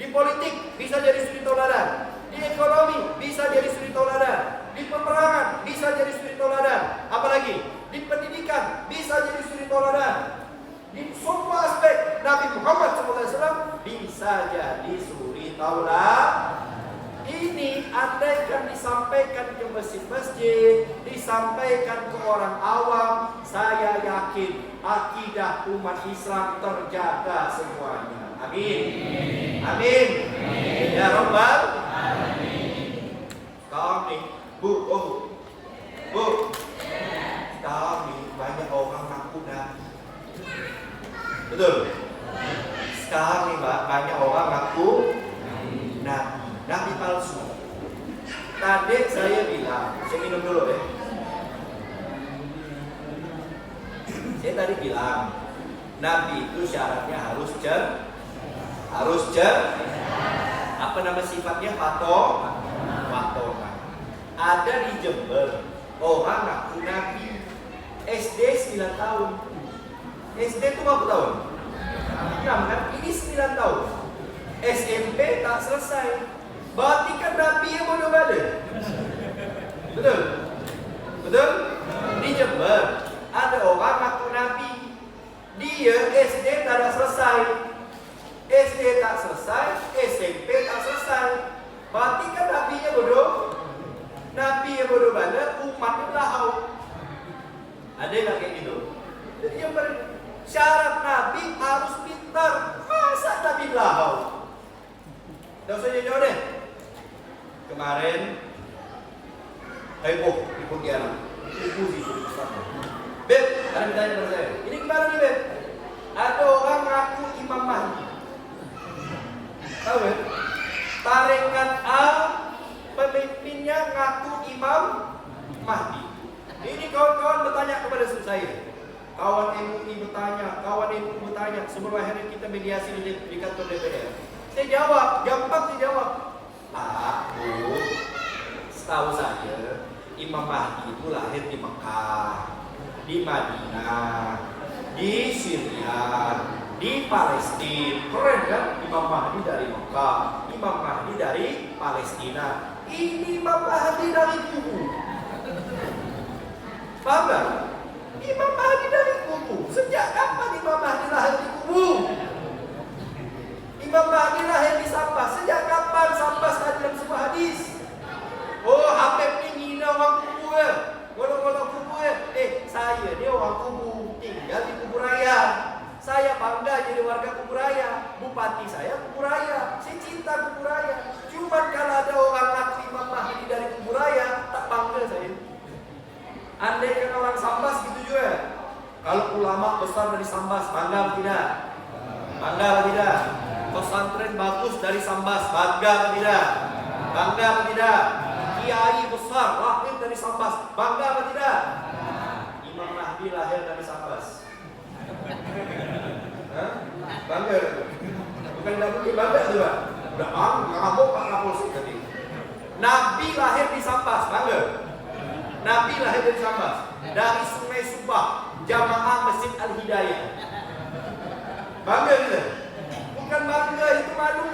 di politik bisa jadi suri tauladan, di ekonomi bisa jadi suri tauladan, di peperangan bisa jadi suri tauladan, apalagi di pendidikan bisa jadi suri tauladan. Di semua aspek Nabi Muhammad SAW bisa jadi suri tauladan. Ini andaikan disampaikan ke masjid-masjid, disampaikan ke orang awam, saya yakin akidah umat Islam terjaga semuanya. Amin. Amin. Ya Rabbal Alamin. Sekarang nih, Bu. Sekarang nih banyak orang ngaku Nabi. Betul? Sekarang nih Mbak, banyak orang ngaku Nabi palsu. Tadi saya bilang, saya minum dulu ya. Saya tadi bilang, Nabi itu syaratnya harus apa nama sifatnya? Patokan. Ada di Jember orang ngaku Nabi, SD 9 tahun. SD itu berapa tahun? 6 kan? Ini 9 tahun. SMP tak selesai. Berarti kan Nabi yang bodoh balik. Betul? Di Jember ada orang ngaku Nabi. Dia SD tak selesai. SMP tak selesai. Berarti kan Nabi yang bodoh. Nabi yang bodoh balik, umatnya lahau. Ada yang kayak gitu. Jadi yang syarat Nabi harus pintar. Masa Nabi lahau? Tidak usah jauh-jauh deh. Kemarin heboh di Pontianak. Ibu sih Beb, ada yang tanya pada saya. Ini gimana nih Beb? Ada orang ngaku Imam Mahdi. Tahu Beb? Tarekat A, pemimpinnya ngaku Imam Mahdi. Ini kawan-kawan bertanya kepada saya. Kawan MUI bertanya. Sebelum akhirnya kita mediasi di kantor DPR. Saya jawab, gampang saya jawab. Pak, Bu, setahu saya Imam Mahdi itu lahir di Mekah, di Madinah, di Syria, di Palestina. Keren kan? Imam Mahdi dari Mekah, Imam Mahdi dari Palestina. Ini Imam Mahdi dari kubu. Paham gak? Imam Mahdi dari kubu. Sejak kapan Imam Mahdi lahir di kubu? Imam Mahdi lahir di Sambas. Sejak kapan Sambas ada dalam sebuah hadis? Oh, Habib ni ngina orang kubu ya. Golong-golong kubu ya. Saya ni orang kubu, tinggal di Kubur Raya. Saya bangga jadi warga Kubur Raya. Bupati saya Kubur Raya. Saya cinta Kubur Raya. Cuma kalau ada orang ngaku Imam Mahdi dari Kubur Raya, tak bangga saya. Andai kan orang Sambas gitu juga. Kalau ulama besar dari Sambas, bangga atau tidak? Bangga atau tidak? Pesantren bagus dari Sambas, bangga atau tidak? Bangga atau tidak? Kiai besar lahir dari Sambas, bangga atau tidak? Imam Mahdi lahir dari Sambas. Bangga? Bukan tidak mungkin bangga juga. Udah ngamuk Pak Kapolri tadi. Nabi lahir di Sambas, bangga? Nabi lahir dari Sambas, dari Sungai Subah, jamaah Masjid Al-Hidayah. Bangga tidak? Bukan bangga, itu malu.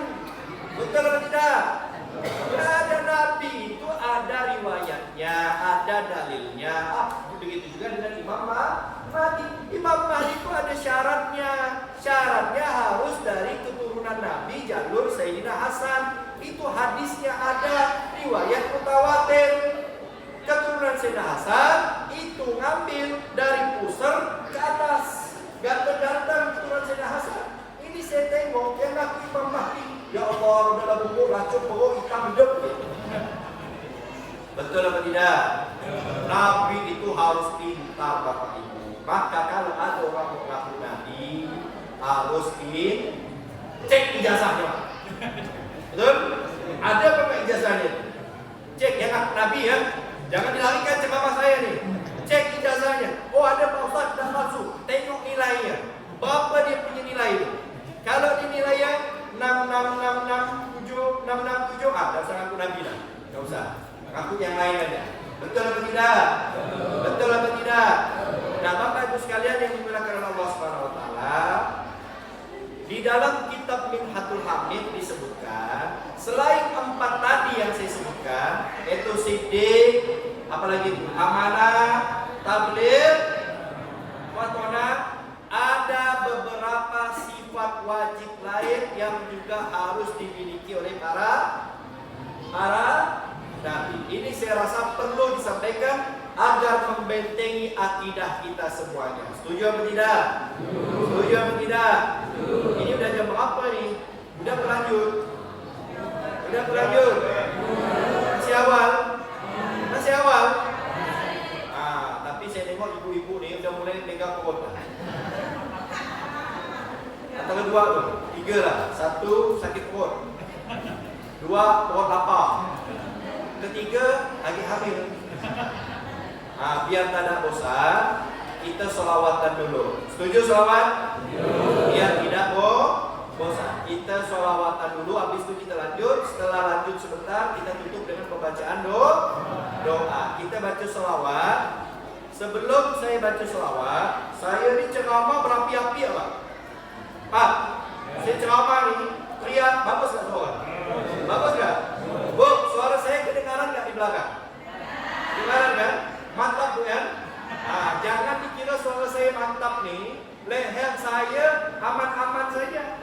Betul atau tidak? Ada Nabi itu ada riwayatnya, ada dalilnya. Begitu juga dengan Imam Mahdi. Imam Mahdi itu ada syaratnya. Syaratnya harus dari keturunan Nabi jalur Sayyidina Hasan. Itu hadisnya ada riwayat mutawatir. Keturunan Sayyidina Hasan itu ngambil dari pusar ke atas. Ganteng-ganteng keturunan Sayyidina Hasan. Ini saya tengok yang ngaku Imam Mahdi. Ya Allah, dalam bumbu racun pokok hitam hidup. Betul apa tidak? Nabi itu harus pintar Bapak Ibu. Maka kalau ada orang mengaku Nabi, harus cek ijazahnya. Betul? Ada apa ijazahnya? Cek yang ngaku Nabi ya. Jangan dilarikan ceramah saya nih. Cek ijazahnya. Oh ada Pak Ustaz sudah masuk. Tengok nilainya. Berapa dia punya nilai itu? Kalau dinilainya 66667 667 tak usah ngaku Nabi lah. Tak usah. Ngaku yang lain aja. Betul atau tidak? Betul atau tidak? Nah, Bapak Ibu sekalian yang dimuliakan oleh Allah Subhanahu wa taala, di dalam kitab Minhatul Hamid disebutkan selain 4 tadi yang saya sebutkan, yaitu siddiq, apalagi itu amanah, tabligh, watona, ada beberapa sifat wajib lain yang juga harus dimiliki oleh para nabi. Ini saya rasa perlu disampaikan agar membentengi akidah kita semuanya. Setuju atau tidak? Setuju atau tidak? Ini udah jam berapa nih? Udah berlanjut? Udah berlanjut? Masih awal? Masih awal? Tapi saya tengok ibu-ibu nih udah mulai pegang perut. Antara 2 tuh, 3 lah. 1 sakit perut, 2 perut lapar, ketiga lagi hamil. Biar tak ada bosan, kita sholawatan dulu. Setuju sholawat? Biar tidak bosan. Kita sholawatan dulu, habis itu kita lanjut. Setelah lanjut sebentar, kita tutup dengan pembacaan doa. Kita baca sholawat. Sebelum saya baca sholawat, saya ini ceramah berapi-api ya Pak? Pak, saya ceramah nih, teriak, bagus gak suara? Bagus gak? Bu, suara saya kedengaran gak di belakang? Kedengaran kan? Mantap Bu ya? Jangan dikira suara saya mantap nih, leher saya aman-aman saja.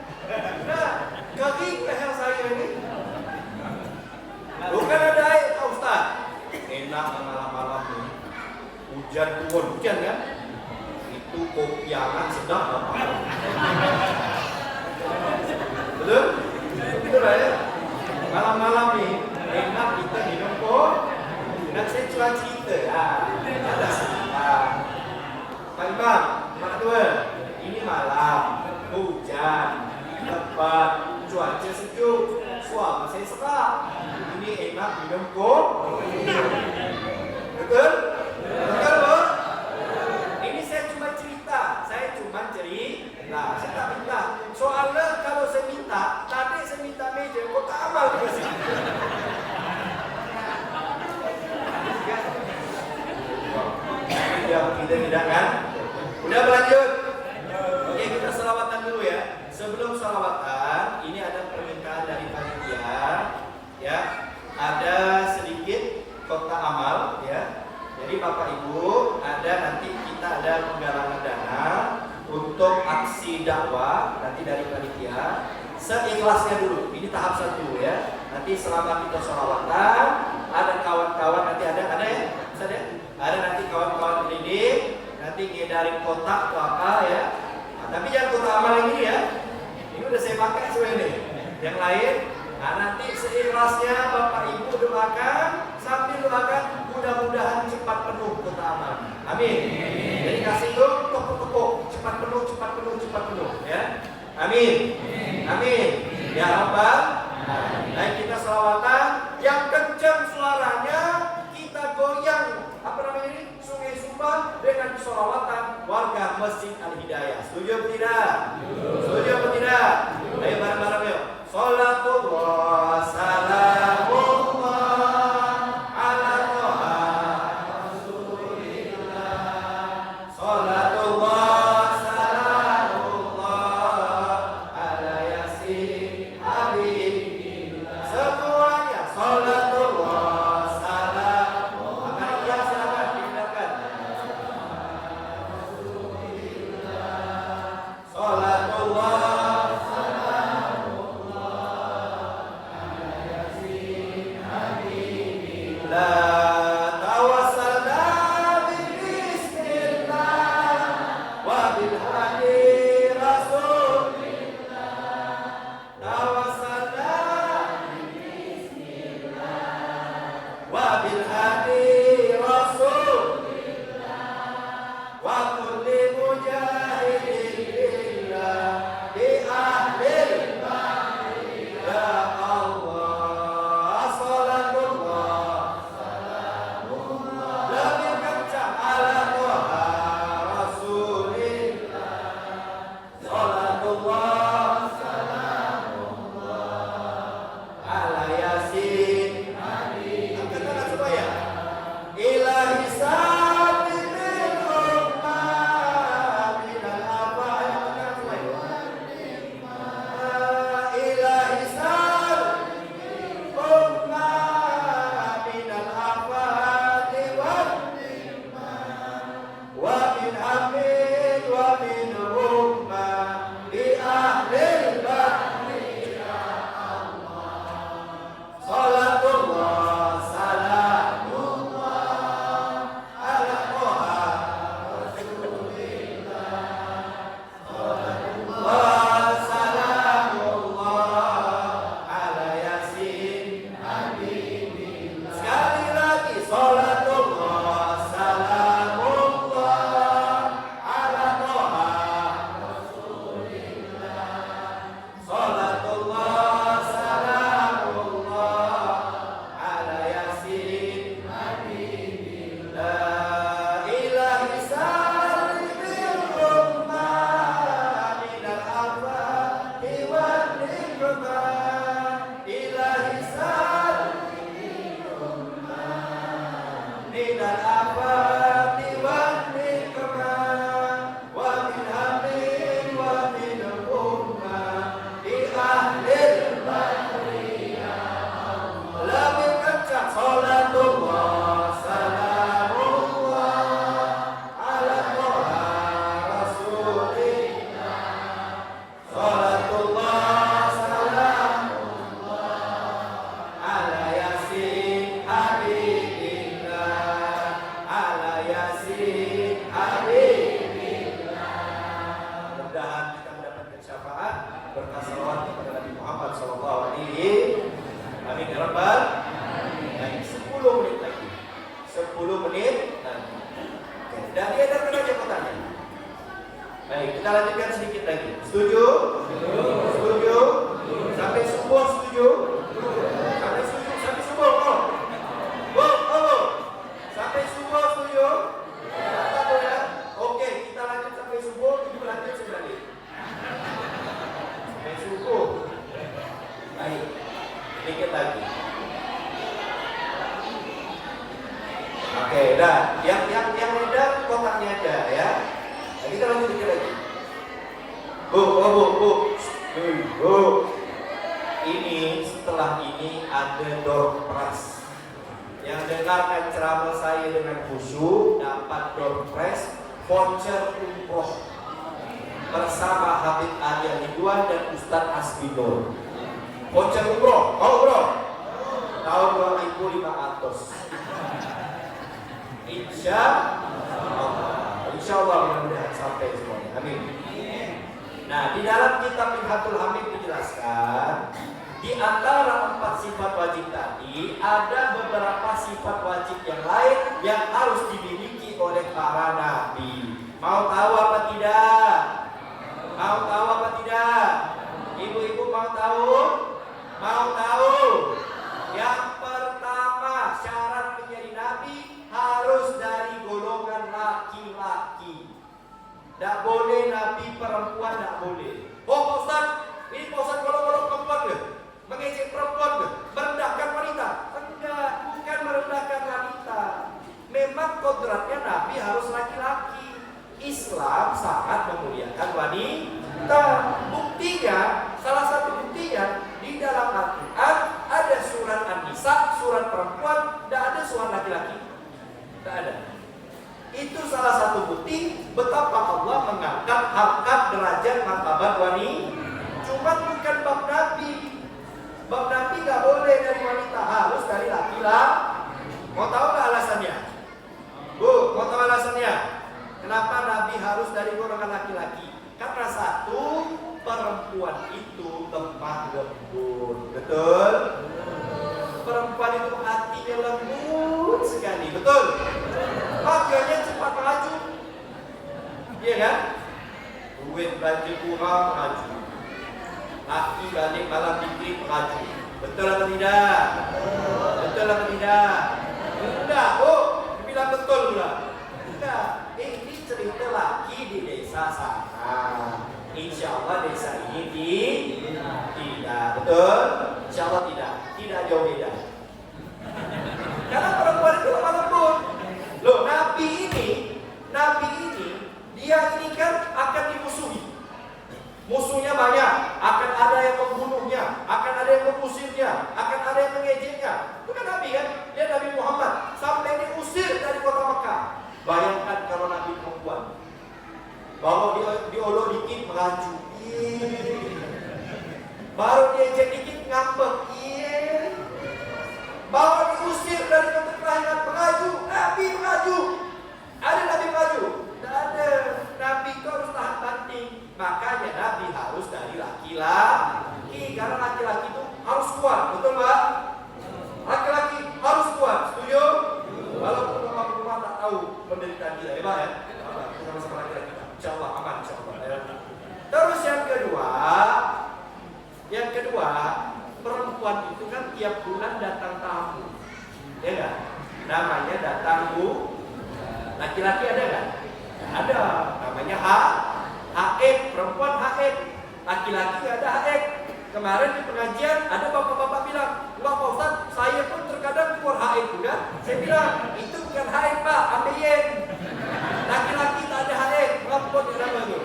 Nah, kering leher saya ini. Bukan ada air Pak Ustaz. Enak malam-malam nih. Hujan turun, hujan kan? Itu kopi hangat sedap Bapak. Betul? Betul lah ya? Malam-malam nih, enak kita minum kopi. Dan saya cuma cerita, ada cerita. Pak Imam, Mak Tua, ini malam, hujan, lebat, cuaca sejuk, suara saya serak. Ini enak minum kopi. Betul? Betul Bu? Ini saya cuma cerita, saya tak minta. Soalnya kalau saya minta, tadi saya minta meja, kok tak amal di sini. Kita tidak kan? Udah berlanjut. Oke, kita selawatan dulu ya. Sebelum selawatan, ini ada permintaan dari panitia, ya. Ada sedikit kotak amal, ya. Jadi Bapak Ibu, nanti kita ada penggalangan dana untuk aksi dakwah nanti dari panitia. Seikhlasnya dulu. Ini tahap 1 ya. Nanti selama kita selawatan, ada kawan-kawan nanti ada ya. Ada nanti kawan-kawan pendidik nanti ngedarin kotak atau apa ya. Tapi jangan kotak amal yang ini ya. Ini udah saya pakai sebenarnya. Yang lain, nanti seikhlasnya Bapak Ibu doakan sambil doakan mudah-mudahan cepat penuh kotak amal. Amin. Jadi kasih itu tepuk-tepuk cepat penuh ya. Amin. Amin. Ya Rabbal. Nah, kita selawatan yang kencang suaranya, kita goyang Sungai Sumba dengan selawatan warga Masjid Al-Hidayah. Setuju atau tidak? Setuju atau tidak? Ayo bareng-bareng yuk. Salatullah salamullah ala Toha Rasulillah. Salatullah salamullah ala Yasin Habibillah. Semuanya salatullah salamullah. Silakan. La tawassalna bismillah wa bil hadi rasulillah. Tawassalna bismillah wa bil hadi rasulillah wa kulli mujahidin billah bi ahlil bait. Ya Allah, salatullah lebih kencang ala Toha Rasulillah. Salatullah ala Yasin. Angkat tangan supaya ilahi sabibil ummah minal afai. Angkat tangan supaya ilahi sabibil ummah minal afati wa min hamid wa min ummah bi ahlil bahri. Ya Allah, salatullah salamullah ala Toha Rasulillah. Salatullah salamullah ala Yasin habibillah. Sekali lagi, salatullah salamullah ala Toha Rasulillah. Salatullah salamullah ala Yasin habibillah. Ilahi sabibil ummah minal afati wan nikmah. Ilahi sabibil ummah minal afati wan nikmah wa min hamid wa min ummah bi ahlil bahri. Ya Allah, lebih kencang. Salatullah salamullah ala Toha Rasulillah. Salatullah salamullah ala Yasin habibillah. Ala Yasin habibillah. Mudah-mudahan kita mendapatkan syafaat berkah salawat kepada Nabi Muhammad sallallahu alaihi. Amin ya rabbal alamin. 10 menit lagi. 10 menit nanti. Oke, dan diadakan aja kotanya. Baik, kita lanjutkan sedikit lagi. Setuju? Setuju? Sampai subuh setuju? Sampai subuh, sampai subuh. Sampai subuh setuju? Satu ya. Oke, kita lanjut sampai subuh, ibu lanjut sekali. Sampai subuh. Baik, sedikit lagi. Oke, dah. Yang mudah kotaknya aja ya. Nah, kita lanjut dikit lagi. Bu. Ini setelah ini ada door prize. Yang dengarkan ceramah saya dengan khusyuk dapat door prize voucher umroh bersama Habib Adi Ridwan dan Ustadz Asbinur. Voucher umroh, mau bro? Tahun 2500. Insya Allah mudah-mudahan sampai semuanya. Amin. Nah, di dalam kitab Minhatul Hamid dijelaskan di antara 4 sifat wajib tadi ada beberapa sifat wajib yang lain yang harus dimiliki oleh para nabi. Mau tahu apa tidak? Mau tahu apa tidak? Ibu-ibu mau tahu? Mau tahu? Yang pertama, syarat menjadi nabi harus dari golongan laki-laki. Tidak boleh nabi perempuan, tidak boleh. Oh Pak Ustaz, ini Pak Ustaz golong-golong perempuan ke? Mengejek perempuan ke? Merendahkan wanita? Enggak, bukan merendahkan wanita. Memang kodratnya nabi harus laki-laki. Islam sangat memuliakan wanita. Buktinya, salah satu buktinya di dalam Al-Quran ada surat An-Nisa, surat perempuan, tidak ada surat laki-laki. Tidak ada. Itu salah satu bukti betapa Allah mengangkat harkat, derajat, martabat wanita. Cuma bukan bab Nabi. Bab Nabi nggak boleh dari wanita, harus dari laki-laki. Mau tahu nggak alasannya? Bu, mau tahu alasannya? Kenapa Nabi harus dari golongan laki-laki? Karena satu, perempuan itu lemah lembut. Betul? Perempuan itu hatinya lembut sekali. Betul? Makanya cepat maju. Iya kan? Duit belanja kurang maju. Laki balik malam dikit maju. Betul atau tidak? Betul atau tidak? Enggak, oh, dibilang betul pula. Enggak, ini cerita laki di desa sana. Insya Allah desa ini tidak. Betul? Insya Allah tidak jauh beda. Karena perempuan itu lemah lembut. Loh, Nabi ini dia ini kan akan dimusuhi. Musuhnya banyak, akan ada yang membunuhnya, akan ada yang mengusirnya, akan ada yang mengejeknya. Itu kan Nabi kan? Dia Nabi Muhammad sampai diusir dari kota Mekah. Bayangkan kalau Nabi perempuan, baru diolok dikit meracu, baru diejek dikit ngambek, baru diusir dari kota kelahiran meracu. Nabi meracu. Ada Nabi meracu? Tidak ada. Nabi itu harus tahan banting. Makanya Nabi harus dari laki-laki. Karena laki-laki itu harus kuat. Betul Pak? Laki-laki harus kuat. Setuju? Walaupun rumah tak tahu penderitaan kita. Hebat ya? Kita sama laki-laki. Insya Allah aman. Insya Allah. Terus yang kedua, perempuan itu kan tiap bulan datang tamu. Ya enggak? Namanya datang bu. Laki-laki ada enggak? Ada. Namanya haid, perempuan haid. Laki-laki ada haid. Kemarin di pengajian ada bapak-bapak bilang, "Wah Pak Ustaz, saya pun terkadang keluar haid juga." Saya bilang, "Itu bukan haid Pak, ambeien." Laki-laki tak ada haid, perempuan yang nama itu.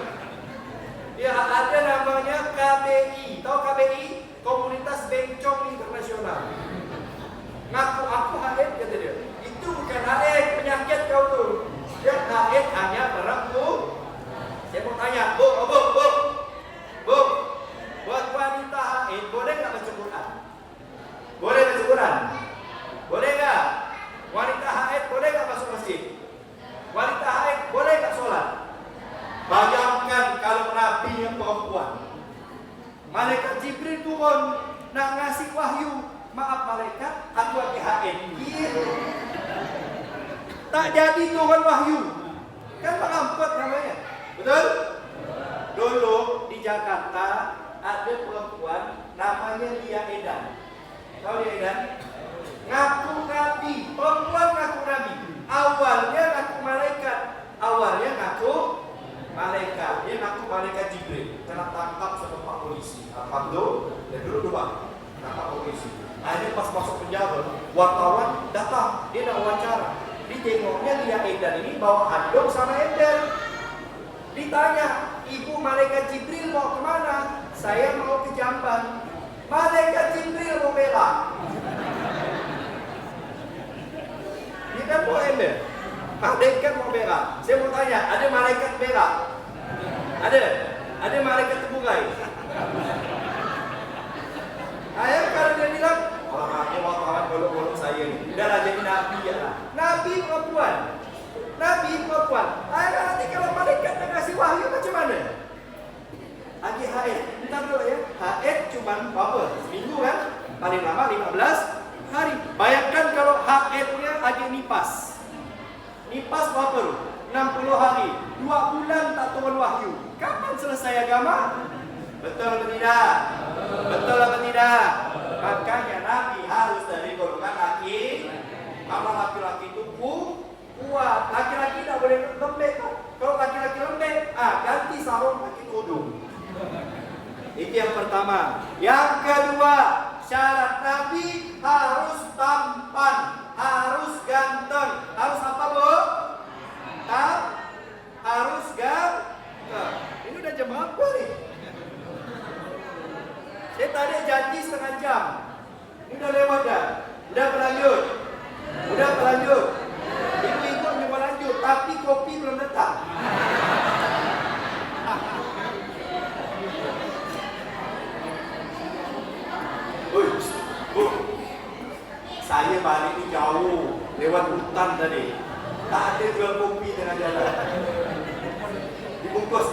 Ya ada namanya KBI. Tahu KBI? Komunitas Bencong Internasional. Ngaku aku haid kata dia. Itu bukan haid, penyakit kau tuh. Yang haid hanya perempuan. Saya mau tanya, Bu, buat wanita haid boleh nggak baca Quran? Boleh baca Quran? Boleh nggak? Wanita haid boleh nggak masuk masjid? Wanita haid boleh nggak sholat? Bayangkan kalau Nabi yang perempuan, malaikat Jibril turun nak ngasih wahyu. Maaf malaikat, aku lagi haid. Tak jadi turun wahyu. Kan pengamput namanya. Betul? Dulu di Jakarta ada perempuan namanya Lia Edan. Tahu Lia Edan? Ngaku Nabi, perempuan ngaku Nabi. Awalnya ngaku malaikat. Dia ngaku malaikat Jibril. Kena tangkap sama Pak Polisi. Alhamdulillah, dia dulu tangkap polisi. Akhirnya pas masuk penjara, wartawan datang, dia nak wawancara. Ditengoknya Lia Edan ini bawa handuk sama ember. Ditanya, "Ibu malaikat Jibril mau kemana?" "Saya mau ke Jamban." Malaikat Jibril mau berak. Dia kan mau ember. Malaikat mau berak. Saya mau tanya, ada malaikat berak? Ada malaikat tebugai? Ayah kalau dia bilang, "Orang aku wartawan golong-golong saya ini, udahlah jadi nabi ya lah." Nabi perempuan. Ayah nanti kalau malaikat nak kasih wahyu macam mana? Lagi haid. Bentar dulu ya. Haid cuma berapa? Seminggu kan? Paling lama 15 hari. Bayangkan kalau haidnya lagi nipas. Nipas berapa? 60 hari. 2 bulan tak turun wahyu. Kapan selesai agama? Betul atau tidak? Makanya Nabi harus dari golongan laki. Kalau laki-laki itu kuat. Laki-laki tidak boleh lembek. Kalau laki-laki lembek, ganti sarung pakai tudung. Itu yang pertama. Yang kedua, syarat Nabi harus tampan, harus ganteng. Harus apa, Bu? Harus ganteng. Ini udah jam berapa nih? Saya tadi janji setengah jam. Ini udah lewat dah. Udah berlanjut. Ibu-ibu mau lanjut, tapi kopi belum datang. Bu, saya balik ini jauh jauh lewat hutan tadi. Tak ada jual kopi tengah jalan. Dibungkus.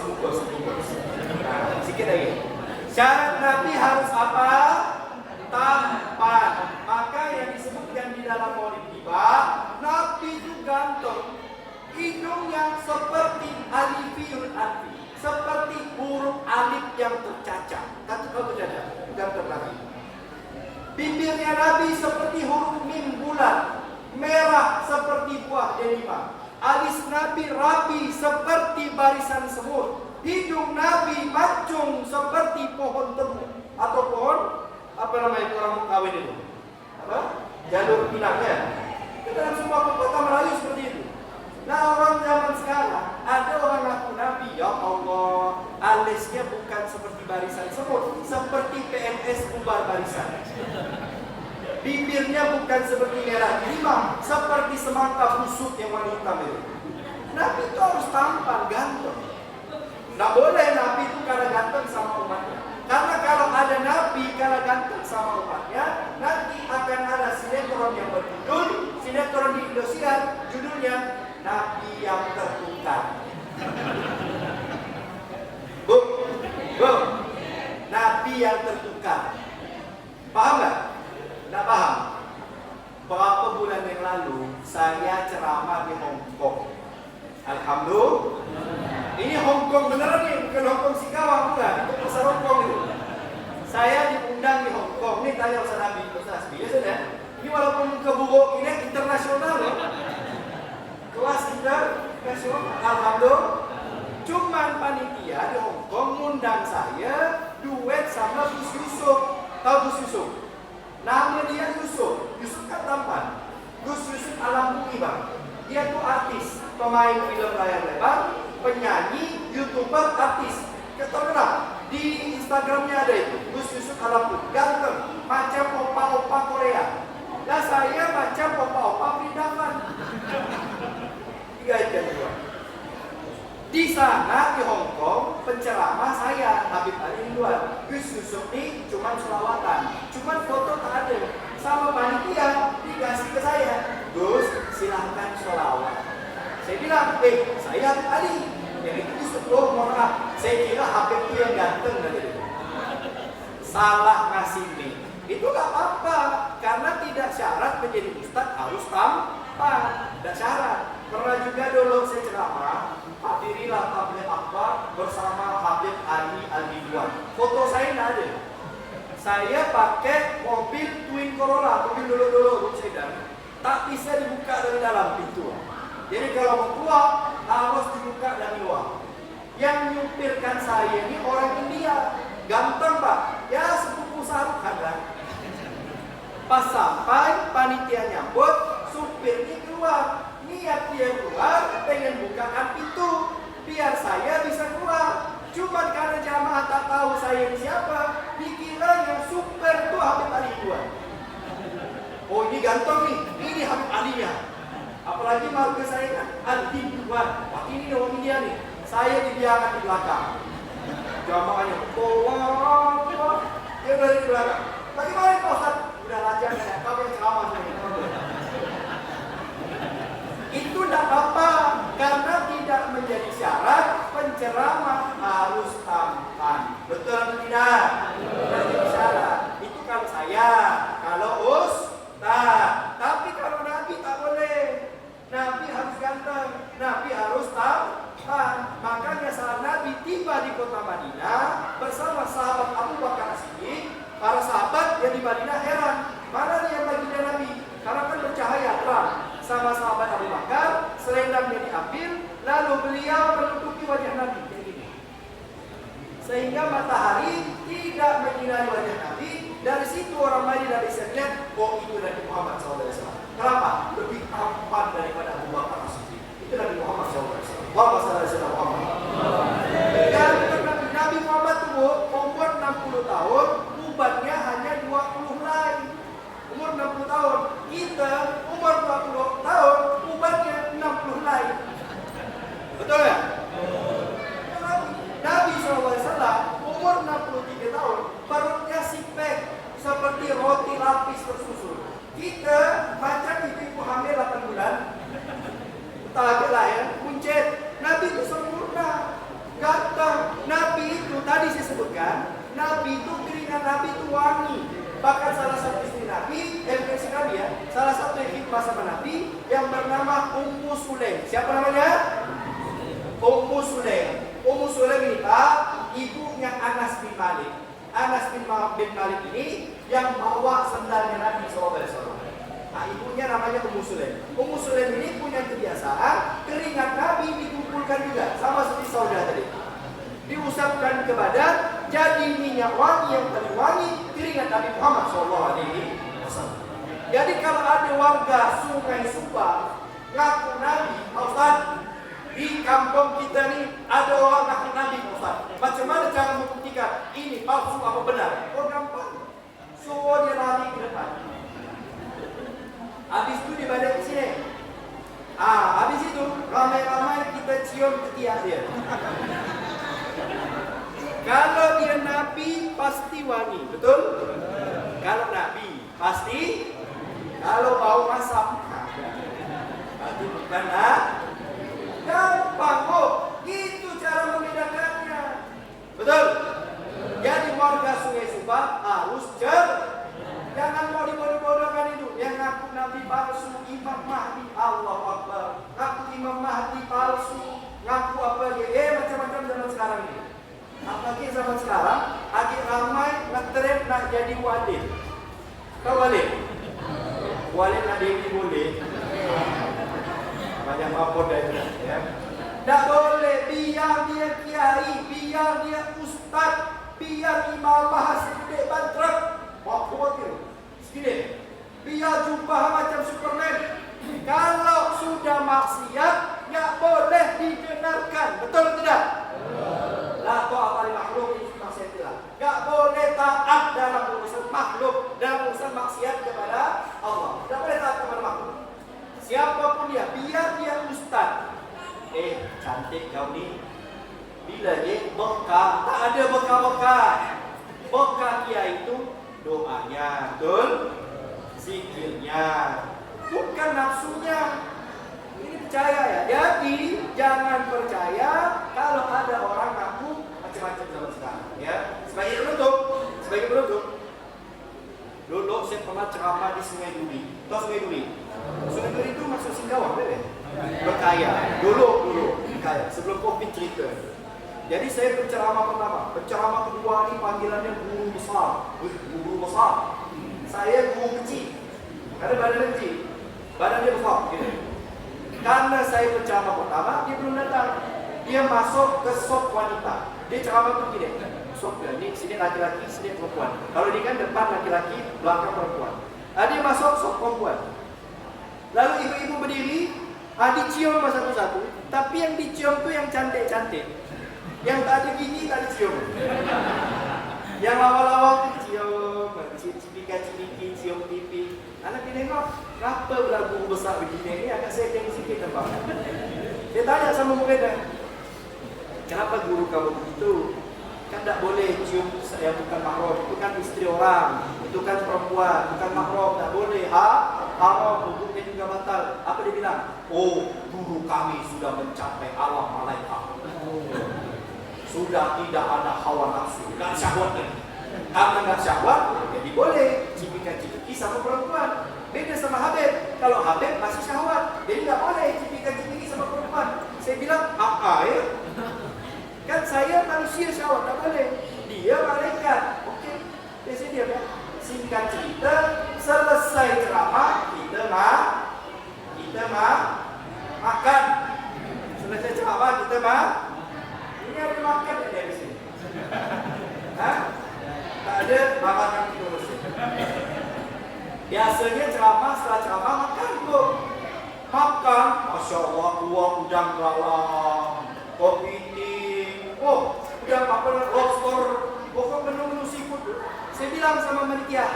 Nah, sikit lagi. Syarat Nabi harus apa? Tampan. Maka yang disebutkan di dalam Maulid Tiba, Nabi itu ganteng. Hidung yang seperti alifiyul alfi, seperti huruf alif yang tercacat. Kata kau tercacat, ganteng Nabi. Bibirnya Nabi seperti huruf mim bulat, merah seperti buah delima. Alis Nabi rapi seperti barisan semut. Hidung Nabi mancung seperti pohon temu. Atau pohon, apa namanya itu orang kawin itu? Apa? Jalur pinangnya. Kita dalam semua kota Melayu seperti itu. Nah, orang zaman sekarang, ada orang ngaku Nabi, ya Allah, alisnya bukan seperti barisan semut, seperti PNS bubar barisan. Bibirnya bukan seperti merah delima, seperti semangka busuk yang warna hitam itu. Nabi itu harus tampan, ganteng. Nggak boleh Nabi itu karena ganteng sama umatnya. Karena kalau ada Nabi karena ganteng sama umatnya, nanti akan ada sinetron yang berjudul, sinetron di Indosiar, judulnya Nabi yang tertukar. Bu, Nabi yang tertukar. Paham nggak? Nggak paham. Beberapa bulan yang lalu saya ceramah di Hong Kong. Alhamdulillah. Ini Hong Kong beneran nih, bukan Hong Kong Singkawang, bukan. Itu pasar Hong Kong itu. Saya diundang di Hong Kong. Ini tanya Ustaz Nabi, Ustaz Nabi, ya sudah. Ini walaupun keburuk ini internasional loh. Kelas internasional. Alhamdulillah. Cuman panitia di Hong Kong ngundang saya duet sama Gus Yusuf. Tahu Gus Yusuf? Namanya dia Yusuf. Yusuf kan tampan. Gus Yusuf Alam Bumi bang. Dia tuh artis, pemain film layar lebar, penyanyi, YouTuber, artis. Terkenal. Di Instagramnya ada itu. Gus Yusuf Alam Bumi. Ganteng. Macam opa-opa Korea. Nah saya macam opa-opa Prindavan. Di sana di Hong Kong penceramah saya Habib Ali Ridwan. Gus Yusuf ini cuma selawatan, cuma foto tak ada. Sama panitia dikasih ke saya, Gus silahkan selawat. Saya bilang, saya Habib Ali. Yang itu Yusuf, oh mohon maaf, saya kira Habib itu yang ganteng dari itu. Salah ngasih link. Itu gak apa-apa, karena tidak syarat menjadi ustadz harus tampan. Tidak syarat. Pernah juga dulu saya ceramah, hadirilah tabligh akbar bersama Habib Ali Al-Ridwan. Foto saya tidak ada. Saya pakai mobil Twin Corolla, mobil dulu sedan, tak bisa dibuka dari dalam pintu. Jadi kalau mau keluar harus dibuka dari luar. Yang nyupirkan saya ini orang India, ganteng pak, ya sepupu Saruk ada. Pas sampai panitia nyambut, supirnya keluar. Niat dia keluar, pengen bukakan pintu biar saya bisa keluar. Cuman karena jamaah tak tahu saya ini siapa, dikira yang super itu Habib Ali Ridwan. Oh ini ganteng nih, ini Habib Alinya. Apalagi marga saya kan Ali Ridwan. Wah ini orang India nih. Saya dibiarkan di belakang. Jamaahnya, Allah, dia berada di belakang. Bagaimana Pak Ustaz? Udah lajang ya, kau yang ceramah saya. Itu tidak apa-apa, karena tidak menjadi syarat penceramah harus tampan. Betul atau tidak? Tidak menjadi syarat. Itu kalau saya, kalau ustaz. Tapi kalau Nabi tak boleh. Nabi harus ganteng, Nabi harus tampan. Makanya saat Nabi tiba di kota Madinah bersama sahabat Abu Bakar As-Siddiq, para sahabat yang di Madinah heran, mana nih yang baginda Nabi? Karena kan bercahaya terang. Sama sahabat Abu Bakar, selendangnya diambil, lalu beliau menutupi wajah Nabi kayak gini. Sehingga matahari tidak menyinari wajah Nabi. Dari situ orang Madinah bisa lihat, oh itu Nabi Muhammad SAW. Kenapa? Lebih tampan daripada Abu Bakar As-Siddiq. Itu Nabi Muhammad SAW. Muhammad. Dan Nabi Muhammad itu umur 60 tahun, ubatnya hanya 20 helai. Umur 60 tahun, kita umur 20 tahun, ubatnya 60 helai. Betul ya? Nabi SAW umur 63 tahun, perutnya six pack seperti roti lapis tersusun. Kita macam ibu-ibu khidmah sama Nabi yang bernama Ummu Sulaim. Siapa namanya? Ummu Sulaim. Ummu Sulaim ini Pak, ibunya Anas bin Malik. Anas bin Malik ini yang bawa sendalnya Nabi SAW. Nah, ibunya namanya Ummu Sulaim. Ummu Sulaim ini punya kebiasaan keringat Nabi dikumpulkan juga, sama seperti saudara tadi. Diusapkan ke badan, jadi minyak wangi yang paling wangi keringat Nabi Muhammad SAW. Jadi kalau ada warga Sungai Supa ngaku Nabi, Pak Ustaz, di kampung kita nih ada orang ngaku Nabi, Pak Ustaz. Macam mana cara membuktikan ini palsu apa benar? Oh gampang. So dia lari ke depan. Habis itu dia balik ke sini. Habis itu ramai-ramai kita cium ketiak dia. Kalau dia Nabi pasti wangi, betul? Kalau Nabi pasti. Kalau bau asap, berarti bukan gampang kok. Gitu cara membedakannya, betul? Jadi warga Sungai Supa harus jangan mau dibodoh-bodohkan itu. Yang ngaku Nabi palsu, Imam Mahdi, Allah Akbar. Ngaku Imam Mahdi palsu, ngaku apa dia? Macam-macam zaman sekarang ini. Apalagi zaman sekarang, lagi ramai ngetren nak jadi wali. Tahu wali? Wali nak jadi boleh. Banyak apa dah ya. Tak boleh, biar dia kiai, biar dia ustaz, biar imam bahasa gede bantrek. Apa dia? Segini. Biar jubah macam Superman. Kalau sudah maksiat, tak boleh didengarkan. Betul tidak? La ta'ata li makhluk fi ma'siyatillah. Enggak boleh taat dalam urusan makhluk, dalam urusan maksiat kepada Allah. Enggak boleh taat kepada makhluk. Siapapun dia, biar dia ustaz. Cantik kau ni. Bila dia bekah, tak ada bekah-bekah. Bekah dia itu doanya, betul? Zikirnya, bukan nafsunya. Ini percaya ya. Jadi jangan percaya kalau ada orang ngaku macam-macam zaman sekarang. Ya. Sebagai penutup. Dulu saya pernah ceramah di Sungai Duri. Tahu Sungai Duri? Sungai Duri itu masuk Singkawang, betul? Berkaya. Dulu kaya. Sebelum Covid cerita. Jadi saya berceramah pertama. Penceramah kedua ini panggilannya guru besar. Guru besar. Saya guru kecil. Karena badannya kecil. Badan dia besar. Gitu. Karena saya berceramah pertama, dia belum datang. Dia masuk ke sop wanita. Dia ceramah begini. Sop ini sini laki-laki, sini perempuan. Kalau dia kan depan laki-laki, belakang perempuan. Dia masuk sop perempuan. Lalu ibu-ibu berdiri, dicium satu-satu. Tapi yang dicium tu yang cantik-cantik. Yang tak ada gigi tak dicium. Yang lawa-lawa tu cium, cipika-cipiki, cium pipi. Anak dia tengok, kenapa pula guru besar begini ni agak setting sikit nampak. Dia tanya sama muridnya, kenapa guru kamu begitu? Kan tak boleh cium yang bukan mahram, itu kan isteri orang, itu kan perempuan, bukan mahram, tak boleh. Haram, hukumnya juga batal. Apa dia bilang? Oh, guru kami sudah mencapai alam malaikat. Sudah tidak ada hawa nafsu, tak syahwat lagi. Karena tak syahwat, jadi boleh cipika-cipiki sama perempuan. Beda sama Habib. Kalau Habib masih syahwat, jadi tak boleh cipika-cipiki sama perempuan. Saya bilang, ya. Kan saya manusia syahwat, tak boleh. Dia malaikat. Okey, saya diam ya. Singkat cerita, selesai ceramah, kita makan. Selesai ceramah, kita ini ada makan tak dari sini? Tak ada makan kita mesti. Biasanya ceramah, setelah ceramah makan tu. Makan, Masya Allah, keluar udang belalang, kepiting, udang apa, lobster, pokok menu-menu seafood tu. Saya bilang sama panitia,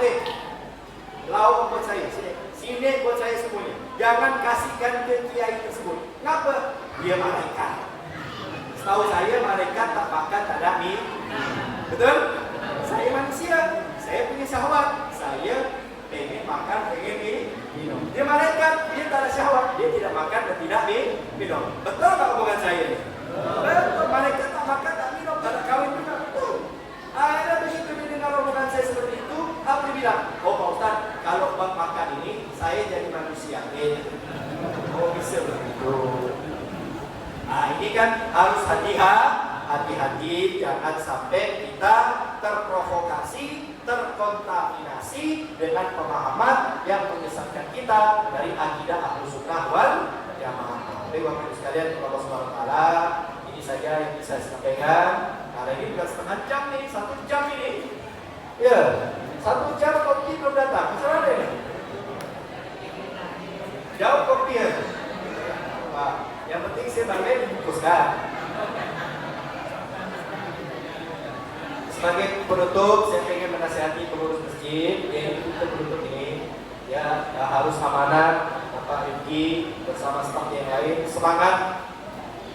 lauk buat saya, sini buat saya semuanya. Jangan kasihkan ke kiai tersebut. Kenapa? Dia malaikat. Setahu saya malaikat tak makan tak ada mie. Betul? Saya manusia, saya punya syahwat. Saya pengen makan, pengen minum. Dia malaikat, dia tak ada syahwat. Dia tidak makan dan tidak minum. Betul tak omongan saya ni? Betul, malaikat tak makan tak minum, tak ada kawin juga. Betul. Akhirnya begitu dia dengar omongan saya seperti itu, apa dia bilang? Oh Pak Ustaz, kalau bang makan ini, saya jadi manusia. kan harus hati-hati, jangan sampai kita terprovokasi, terkontaminasi dengan pemahaman yang menyesatkan kita dari akidah Ahlus Sunnah wal Jamaah. Baik Bapak Ibu sekalian, Allah Subhanahu wa taala, ini saja yang bisa saya sampaikan. Karena ini bukan setengah jam nih, 1 jam ini. Ya, 1 jam kopi belum datang. Misalnya deh. Jauh kopi ya. Wah, yang penting saya balik dibungkuskan. Sebagai penutup, saya ingin menasihati pengurus masjid, yaitu kita penutup ini, ya harus amanah. Bapak Rifki bersama staf yang lain semangat.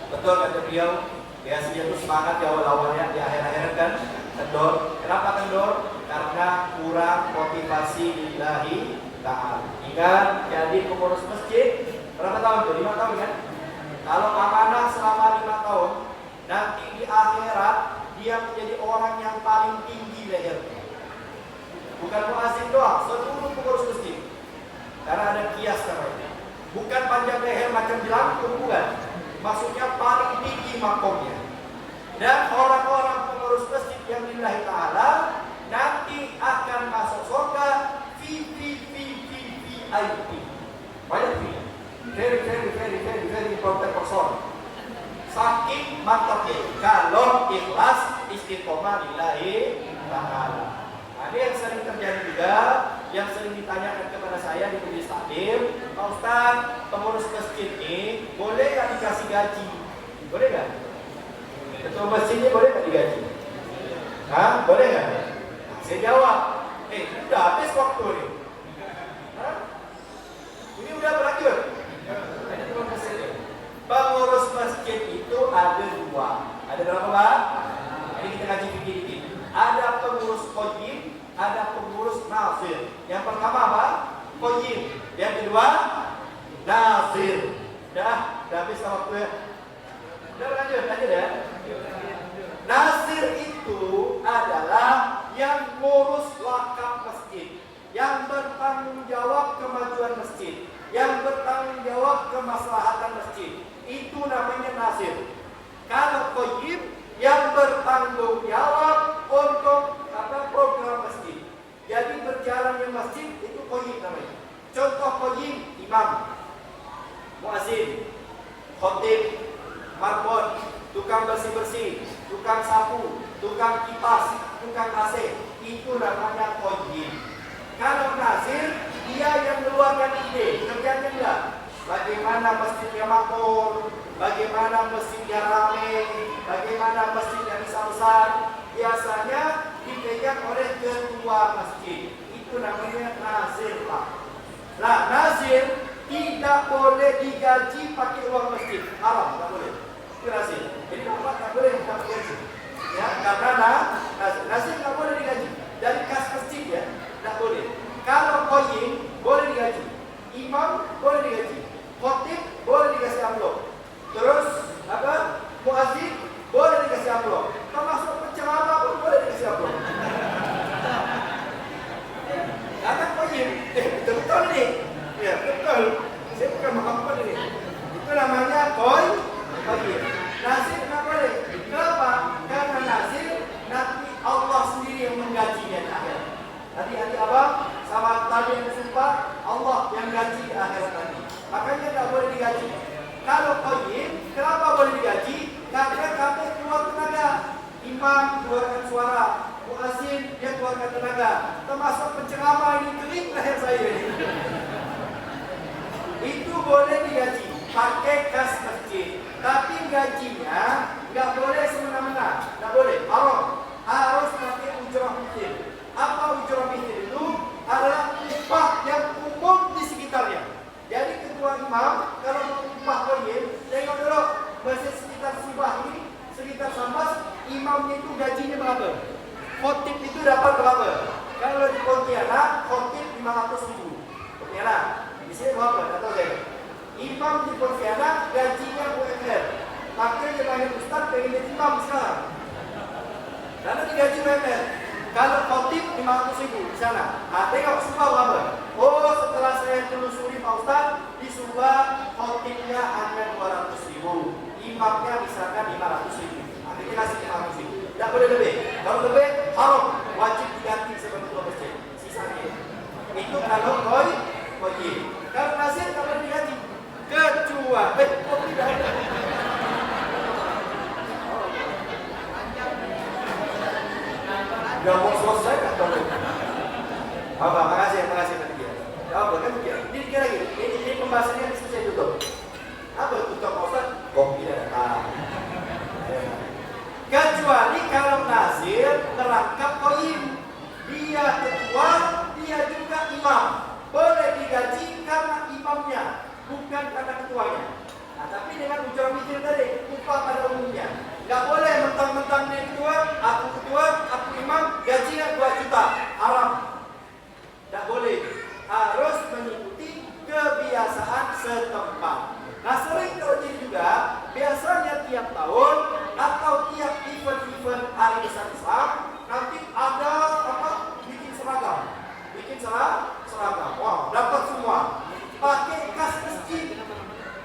Betul kata beliau, biasanya itu semangat di awal-awalnya, di akhir-akhir kan kendor. Kenapa kendor? Karena kurang motivasi lillahi ta'ala. Ingat, jadi pengurus masjid berapa tahun? 5 tahun kan? Kalau amanah selama 5 tahun, nanti di akhirat dia menjadi orang yang paling tinggi lehernya. Bukan muazzin doang, seluruh pengurus masjid. Karena ada kias namanya. Bukan panjang leher macam jelangkung, bukan. Maksudnya paling tinggi makomnya. Dan orang-orang pengurus masjid yang lillahi ta'ala nanti akan masuk surga VIP. Banyak V. Very important person. Saking mantapnya kalau ikhlas istiqomah lillahi ta'ala. Ada yang sering terjadi juga, yang sering ditanyakan kepada saya di majelis taklim, Pak Ustaz, pengurus masjid ini boleh nggak dikasih gaji? Boleh nggak? Ketua masjidnya boleh nggak digaji? Hah? Boleh nggak? Saya jawab, udah habis waktu ini. Hah? Ini udah berakhir. Ada teman masjid. Pengurus masjid itu ada 2. Ada berapa Pak? Ini kita kaji dikit-dikit. Ada pengurus qayyim, ada pengurus nazir. Yang pertama apa? Qayyim. Yang kedua nazir. Dah habis waktu ya. Udah lanjut ya. Nazir itu adalah yang ngurus wakaf masjid, yang bertanggung jawab kemajuan masjid, yang bertanggung jawab kemaslahatan masjid. Itu namanya nazir. Kalau qayyim yang bertanggung jawab untuk program masjid. Jadi berjalannya masjid itu qayyim namanya. Contoh qayyim, imam, muazzin, khatib, marbon, tukang bersih-bersih, tukang sapu, tukang kipas, tukang AC. Itu namanya qayyim. Kalau nazir, dia yang mengeluarkan ide, kerjanya enggak. Bagaimana masjidnya makmur, bagaimana masjidnya ramai, bagaimana masjidnya bisa besar. Biasanya dipegang oleh ketua masjid. Itu namanya nazir Pak. Nah, nazir tidak boleh digaji pakai uang masjid. Haram, tidak boleh. Itu nazir. Jadi Bapak tidak boleh dapat gaji. Ya, karena nazir tidak boleh digaji. Dari kas masjid ya, tidak boleh. Kalau qayyim boleh digaji. Imam boleh digaji. Khatib boleh dikasih amplop. Terus muazzin boleh dikasih amplop. Termasuk penceramah pun boleh dikasih amplop. Karena qayyim, betul nih. Ya betul. Saya bukan mengampun ini. Itu namanya qayyim. Nazir nggak boleh. Kenapa? Karena nazir nanti Allah sendiri yang menggajinya di akhirat. Nanti abang sama tadi yang bersumpah, Allah yang gaji di akhirat nanti. Makanya tidak boleh digaji. Kalau qayyim, kenapa boleh digaji? Karena kami keluar tenaga. Imam keluarkan suara, muazzin dia keluarkan tenaga. Termasuk penceramah ini kering leher saya ini. Itu boleh digaji, pakai kas masjid. Tapi gajinya nggak boleh semena-mena, nggak boleh. Harus pakai ujrah miskin. Apa ujrah miskin itu? Adalah upah yang umum di sekitarnya. Jadi ketua imam kalau mau upah qayyim, tengok dulu masjid sekitar Subah ini, sekitar Sambas, imamnya itu gajinya berapa? Khotib itu dapat berapa? Kalau di Pontianak, khotib 500.000. Pontianak, di sini berapa? Tak tahu saya. Imam di Pontianak gajinya UMR. Makanya dia panggil Ustaz pengen jadi imam sekarang. Karena digaji UMR. Kalau khotib 500.000 di sana. Tengok Subah berapa? Oh, setelah saya telusuri Pak Ustaz, di Subah khotibnya hanya 200.000. imamnya misalkan 500.000, akhirnya kasih 500.000, tidak boleh lebih. Kalau lebih haram, wajib diganti seperti dua masjid sisanya. Itu kalau koi. Kalau nasir tak boleh diganti, kecuali tidak ada. Udah mau selesai kan boleh. Apa? Makasih nanti. Apa kan dia? Ini kira lagi. Ini pembahasannya bisa saya tutup. Apa tutup Ustaz? Kopi dan kecuali kalau nasir merangkap koim, dia ketua, dia juga imam, boleh digaji karena imamnya, bukan karena ketuanya. Nah, tapi dengan ujar mikir tadi, upah pada umumnya. Nggak boleh mentang-mentang dia ketua, aku imam, gajinya 2 juta, haram. Nggak boleh, harus mengikuti kebiasaan setempat. Nah, sering terjadi juga, biasanya tiap tahun atau tiap event hari besar Islam, nanti ada bikin seragam. Wah, dapat semua. Pakai kas masjid.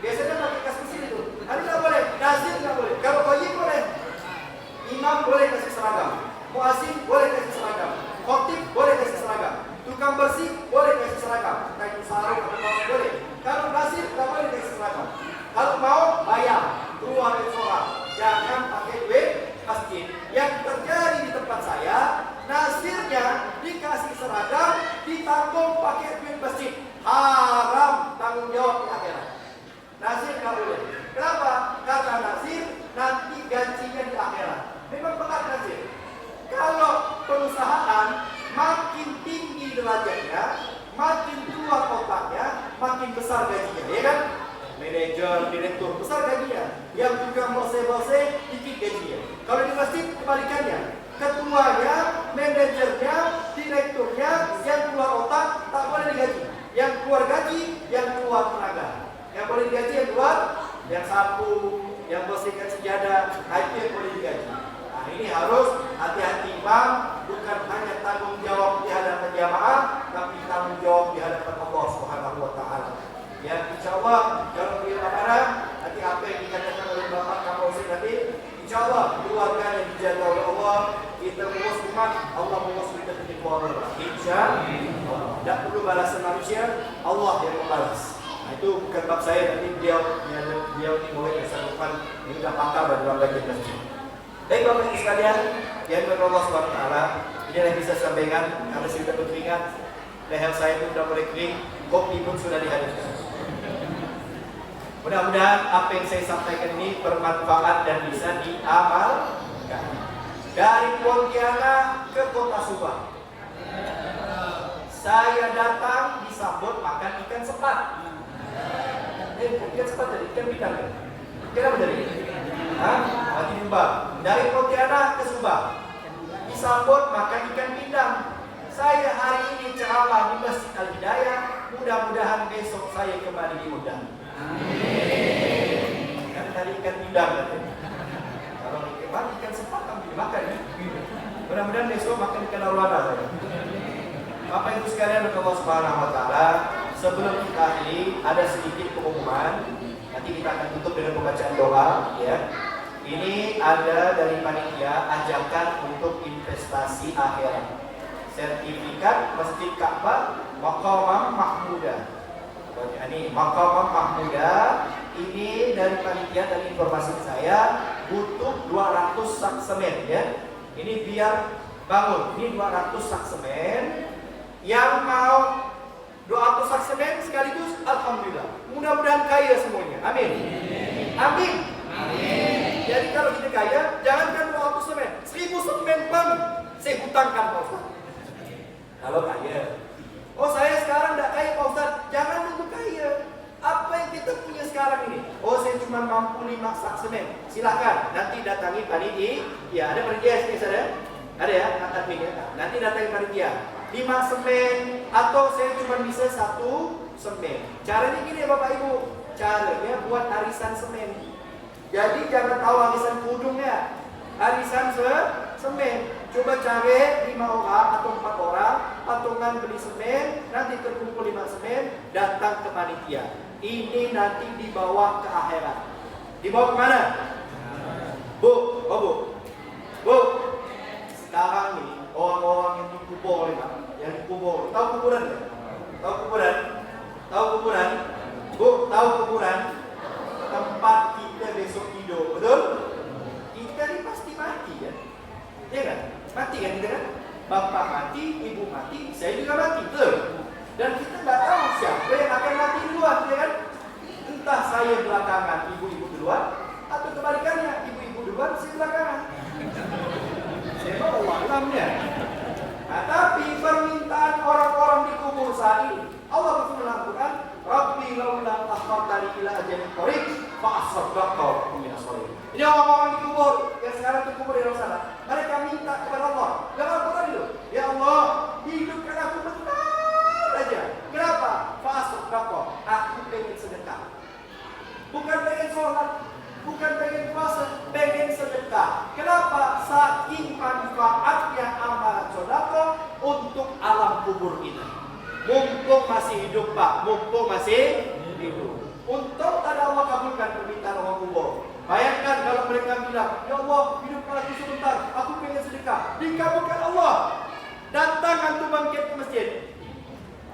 Biasanya pakai kas masjid itu. Hari nggak boleh, nazir nggak boleh. Kalau qayyim boleh, imam boleh kasih seragam, muazzin boleh kasih seragam, khotib boleh kasih seragam, tukang bersih boleh kasih seragam. Kayak sarung atau kaos boleh. Kalau nazir nggak boleh kasih seragam. Kalau mau bayar, keluar restoran, jangan pakai duit masjid. Yang terjadi di tempat saya, nazirnya dikasih seragam, ditanggung pakai duit masjid. Haram, tanggung jawab di akhirat. Nazir nggak boleh. Kenapa? Karena nazir nanti gajinya di akhirat. Memang benar nazir. Kalau perusahaan makin tinggi derajatnya, makin tua kotaknya, makin besar gajinya, ya kan? Manajer, direktur besar gajinya. Yang juga bose dikit gajinya. Kalau di masjid kebalikannya, ketuanya, manajernya, direkturnya, yang keluar otak tak boleh digaji. Yang keluar gaji, yang keluar tenaga. Yang boleh digaji yang keluar, yang sapu, yang bersihkan sejadah, itu yang boleh digaji. Nah, ini harus hati-hati imam, bukan hanya tanggung jawab di hadapan jamaah, tapi tanggung jawab di hadapan Allah Subhanahu wa taala. Ya, insyaallah kalau beliau amanah, nanti apa yang dikatakan oleh Bapak Kapolsek tadi, insyaallah keluarga yang dijaga oleh Allah, kita mengurus umat, Allah mengurus kita di keluarga. Insyaallah. Tidak perlu balasan manusia, Allah yang membalas. Nah, itu bukan bab saya, tapi beliau ini mulai kesanggupan, ini sudah pakar dalam bagian masjid. Baik Bapak Ibu sekalian, yang berdoa Allah Subhanahu wa taala, ini yang bisa saya sampaikan karena sudah berkeringat, leher saya pun sudah mulai kering, kopi pun sudah dihadirkan. Mudah-mudahan apa yang saya sampaikan ini bermanfaat dan bisa diamalkan. Dari Pontianak ke Kota Subang, saya datang disambut makan ikan sepat. Ikan sepat tadi, ikan bidang kan? Kenapa tadi? Mati Subang. Dari Pontianak ke Subang, disambut makan ikan pindang. Saya hari ini ceramah di Masjid Al-Hidayah. Mudah-mudahan besok saya kembali diundang. Amin. Kan tadi ikan pindang katanya. Kalau ikan sepat kan dimakan ya. Mudah-mudahan besok makan ikan arowana saya. Bapak Ibu sekalian Allah Subhanahu wa taala, sebelum kita akhiri ada sedikit pengumuman. Nanti kita akan tutup dengan pembacaan doa ya. Ini ada dari panitia ajakan untuk investasi akhirat. Sertifikat Masjid Ka'bah Maqamah Mahmudah. Ini Maqamah Mahmudah ini dari panitia, dari informasi saya butuh 200 sak semen ya. Ini biar bangun. Ini 200 sak semen. Yang mau 200 sak semen sekaligus alhamdulillah. Mudah-mudahan kaya semuanya. Amin. Amin. Amin. Jadi kalau kita kaya, jangankan 200 semen, 1000 semen pun saya hutangkan Pak Ustaz. Kalau kaya. Oh saya sekarang tidak kaya Pak Ustaz. Jangan tunggu kaya. Apa yang kita punya sekarang ini? Oh saya cuma mampu 5 sak semen. Silahkan nanti datangi panitia. Ya ada panitia sini saya. Ada ya, adminnya. Nanti datangi panitia. 5 semen atau saya cuma bisa 1 semen. Caranya gini ya Bapak Ibu. Caranya buat arisan semen. Jadi jangan tahu arisan kudungnya. Arisan semen. Coba cari 5 orang atau 4 orang, patungan beli semen, nanti terkumpul 5 semen, datang ke panitia. Ini nanti dibawa ke akhirat. Dibawa kemana? Bu, oh bu. Bu, sekarang nih orang-orang yang dikubur, yang dikubur, tahu kuburan ya? Tahu kuburan? Tahu kuburan? Bu, tahu kuburan? Tempat kita besok hidup, betul? Kita ni pasti mati kan? Ya kan? Mati kan kita kan? Bapak mati, ibu mati, saya juga mati, betul? Dan kita tak tahu siapa yang akan mati duluan, ya kan? Entah saya belakangan, ibu-ibu duluan, atau kebalikannya, ibu-ibu duluan, saya belakangan. Saya mau alamnya. Nah, tapi permintaan orang-orang di kubur saat ini, Allah berfirman dalam Al-Quran, Rabbi laula akhartani ila ajalin qarib fa asaddaqtu wa akun minas shalihin. Ini orang-orang di kubur yang sekarang dikubur di dalam sana. Mereka minta kepada Allah. Dalam Al-Quran itu, ya Allah, hidupkan aku bentar aja. Kenapa? Fa asaddaqtu. Aku pengen sedekah. Bukan pengen sholat, bukan pengen puasa, pengen sedekah. Kenapa? Saking manfaatnya amalan sedekah untuk alam kubur ini. Mumpung masih hidup Pak, mumpung masih hidup. Untuk ada Allah kabulkan permintaan orang kubur. Bayangkan kalau mereka bilang, ya Allah, hidupkan aku sebentar, aku pengen sedekah. Dikabulkan Allah. Datang antum bangkit ke masjid.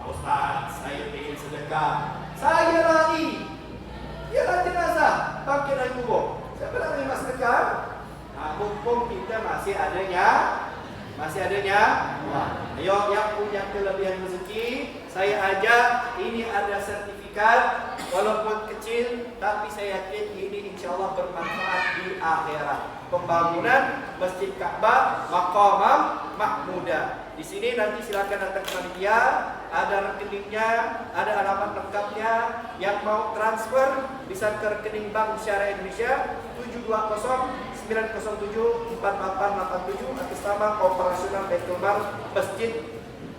Ustaz, saya pengen sedekah. Saya lari. Ialah jenazah bangkit dari kubur. Siapa nak terima sedekah? Nah, mumpung kita masih adanya. Ayo yang punya kelebihan rezeki, saya ajak. Ini ada sertifikat, walaupun kecil, tapi saya yakin ini insya Allah bermanfaat di akhirat. Pembangunan Masjid Ka'bah Maqamam Mahmudah. Di sini nanti silakan datang ke panitia, ada rekeningnya, ada alamat lengkapnya. Yang mau transfer bisa ke rekening Bank Syariah Indonesia 720-907-4887 atas nama Operasional Baitul Mal Masjid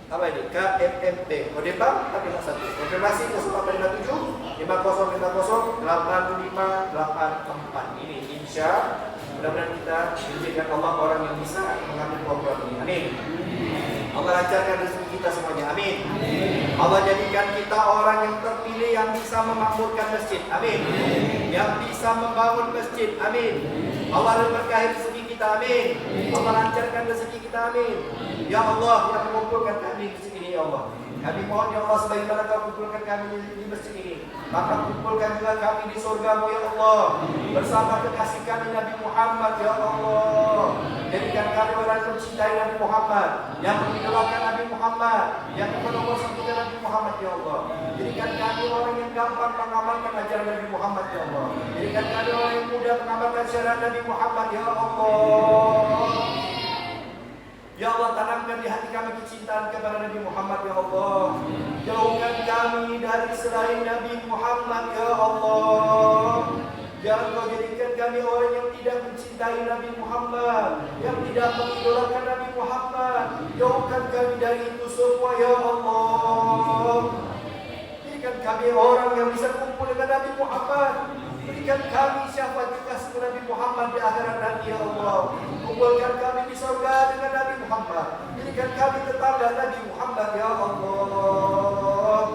apa ini? KMMP. Kode bank 451. Konfirmasi ke 0857 5050 8584. Ini insya mudah-mudahan kita dijadikan Allah orang yang bisa mengambil program ini. Amin. Allah lancarkan rezeki kita semuanya. Amin. Allah jadikan kita orang yang terpilih yang bisa memakmurkan masjid. Amin. Yang bisa membangun masjid. Amin. Allah berkahi rezeki kita. Amin. Allah lancarkan rezeki kita. Amin. Ya Allah yang mengumpulkan kami di sini ya Allah. Kami mohon ya Allah sebagaimana Kau kumpulkan kami di masjid ini, maka kumpulkan juga kami di surga-Mu ya Allah, bersama kekasih kami Nabi Muhammad ya Allah. Jadikan kami orang yang mencintai Nabi Muhammad, yang mengidolakan Nabi Muhammad, yang menomor satukan Nabi Muhammad ya Allah. Jadikan kami orang yang gampang mengamalkan ajaran Nabi Muhammad ya Allah. Jadikan kami orang yang mudah mengamalkan syariat Nabi Muhammad ya Allah. Ya Allah, tanamkan di hati kami kecintaan kepada Nabi Muhammad ya Allah. Jauhkan kami dari selain Nabi Muhammad ya Allah. Jangan Kau jadikan kami orang yang tidak mencintai Nabi Muhammad, yang tidak mengidolakan Nabi Muhammad. Jauhkan kami dari itu semua ya Allah. Jadikan kami orang yang bisa kumpul dengan Nabi Muhammad. Berikan kami syafaat kekasih Nabi Muhammad di akhirat nanti ya Allah. Kumpulkan kami di surga dengan Nabi Muhammad. Berikan kami tetangga Nabi Muhammad ya Allah.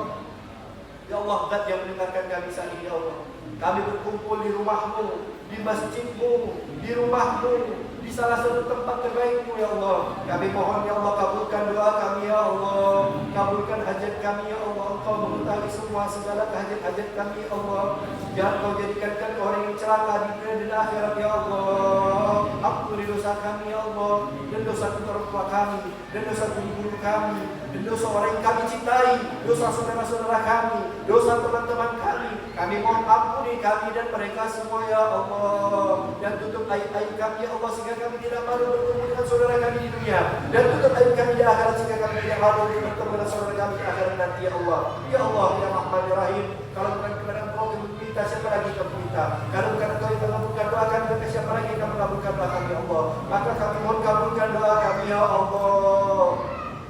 Ya Allah, Zat yang mendengarkan kami saat ini ya Allah. Kami berkumpul di rumah-Mu, di masjid-Mu, di rumah-Mu, di salah satu tempat terbaik-Mu ya Allah. Kami mohon ya Allah, kabulkan doa kami ya Allah. Kabulkan hajat kami ya Allah. Engkau mengetahui semua segala hajat-hajat kami ya Allah. Jangan Kau jadikan kami orang yang celaka di dunia dan akhirat ya Allah. Ampuni dosa kami ya Allah, dan dosa orang tua kami, dan dosa guru-guru kami, dan dosa orang yang kami cintai, dosa saudara-saudara kami, dosa teman-teman kami. Kami mohon ampuni kami dan mereka semua ya Allah. Dan tutup aib-aib kami ya Allah, sehingga kami tidak malu bertemu dengan saudara kami di dunia. Dan tutup aib kami di akhirat, sehingga kami tidak malu bertemu dengan saudara kami di akhirat nanti ya Allah. Ya Allah ya Rahman ya Rahim. Kalau bukan kepada Engkau kami minta, siapa lagi kami minta? Kalau bukan Engkau yang mengabulkan doa kami, maka siapa lagi yang mengabulkan doa kami ya Allah. Maka kami mohon kabulkan doa kami ya Allah.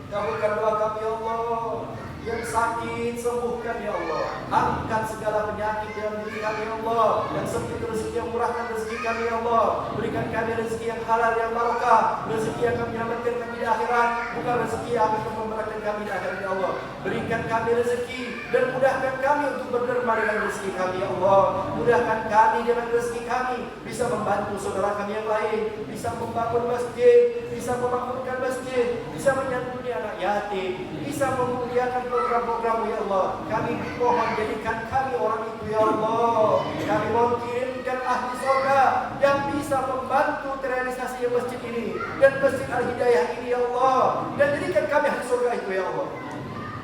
Kabulkan doa kami ya Allah. Yang sakit sembuhkan ya Allah. Angkat segala penyakit dalam diri kami ya Allah. Yang sempit rezeki yang murahkan rezeki kami ya Allah. Berikan kami rezeki yang halal yang barokah, rezeki yang akan menyelamatkan kami di akhirat, bukan rezeki yang akan memberatkan kami di akhirat ya Allah. Berikan kami rezeki dan mudahkan kami untuk berderma dengan rezeki kami ya Allah. Mudahkan kami dengan rezeki kami, bisa membantu saudara kami yang lain, bisa membangun masjid, bisa memakmurkan masjid, bisa menyantuni anak yatim, bisa memuliakan program-programmu ya Allah. Kami mohon jadikan kami orang itu ya Allah. Kami mohon kirimkan ahli surga yang bisa membantu terrealisasi masjid ini dan masjid Al-Hidayah ini ya Allah. Dan jadikan kami ahli surga itu ya Allah.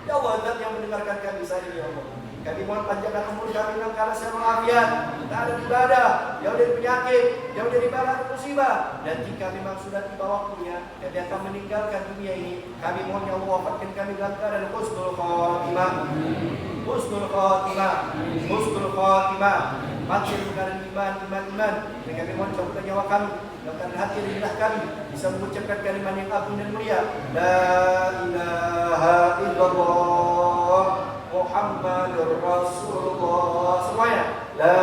Ya Allah, Zat yang mendengarkan kami saat ini ya Allah. Kami mohon panjangkan umur kami dalam keadaan sehat walafiat, tak ada ibadah, jauh dari penyakit, jauh dari bala dan musibah. Dan jika memang sudah tiba waktunya, kami akan meninggalkan dunia ini. Kami mohon ya Allah, wafatkan kami dalam keadaan husnul khatimah, husnul khatimah, husnul khatimah. Mati dalam keadaan iman. Dan kami mohon cabutkan nyawa kami, dalam hati dan lidah kami bisa mengucapkan kalimat yang agung dan mulia. La ilaha illallah Muhammadur Rasulullah. Semuanya. La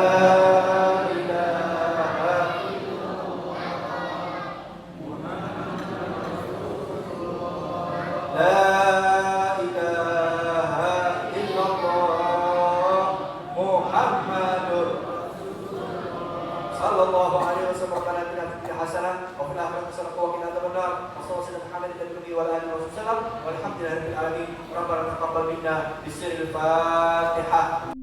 ilaha illallah La ilaha illallah Muhammadur sallallahu alaihi wasallam. Hasanah wa fil akhirati hasanah wa qina adzabannar. Wassallallahu Muhammadin nabiyyi wal alihi wasallam. Walhamdulillahirabbil alamin. Rabbana taqabbal minna bisirril Fatihah.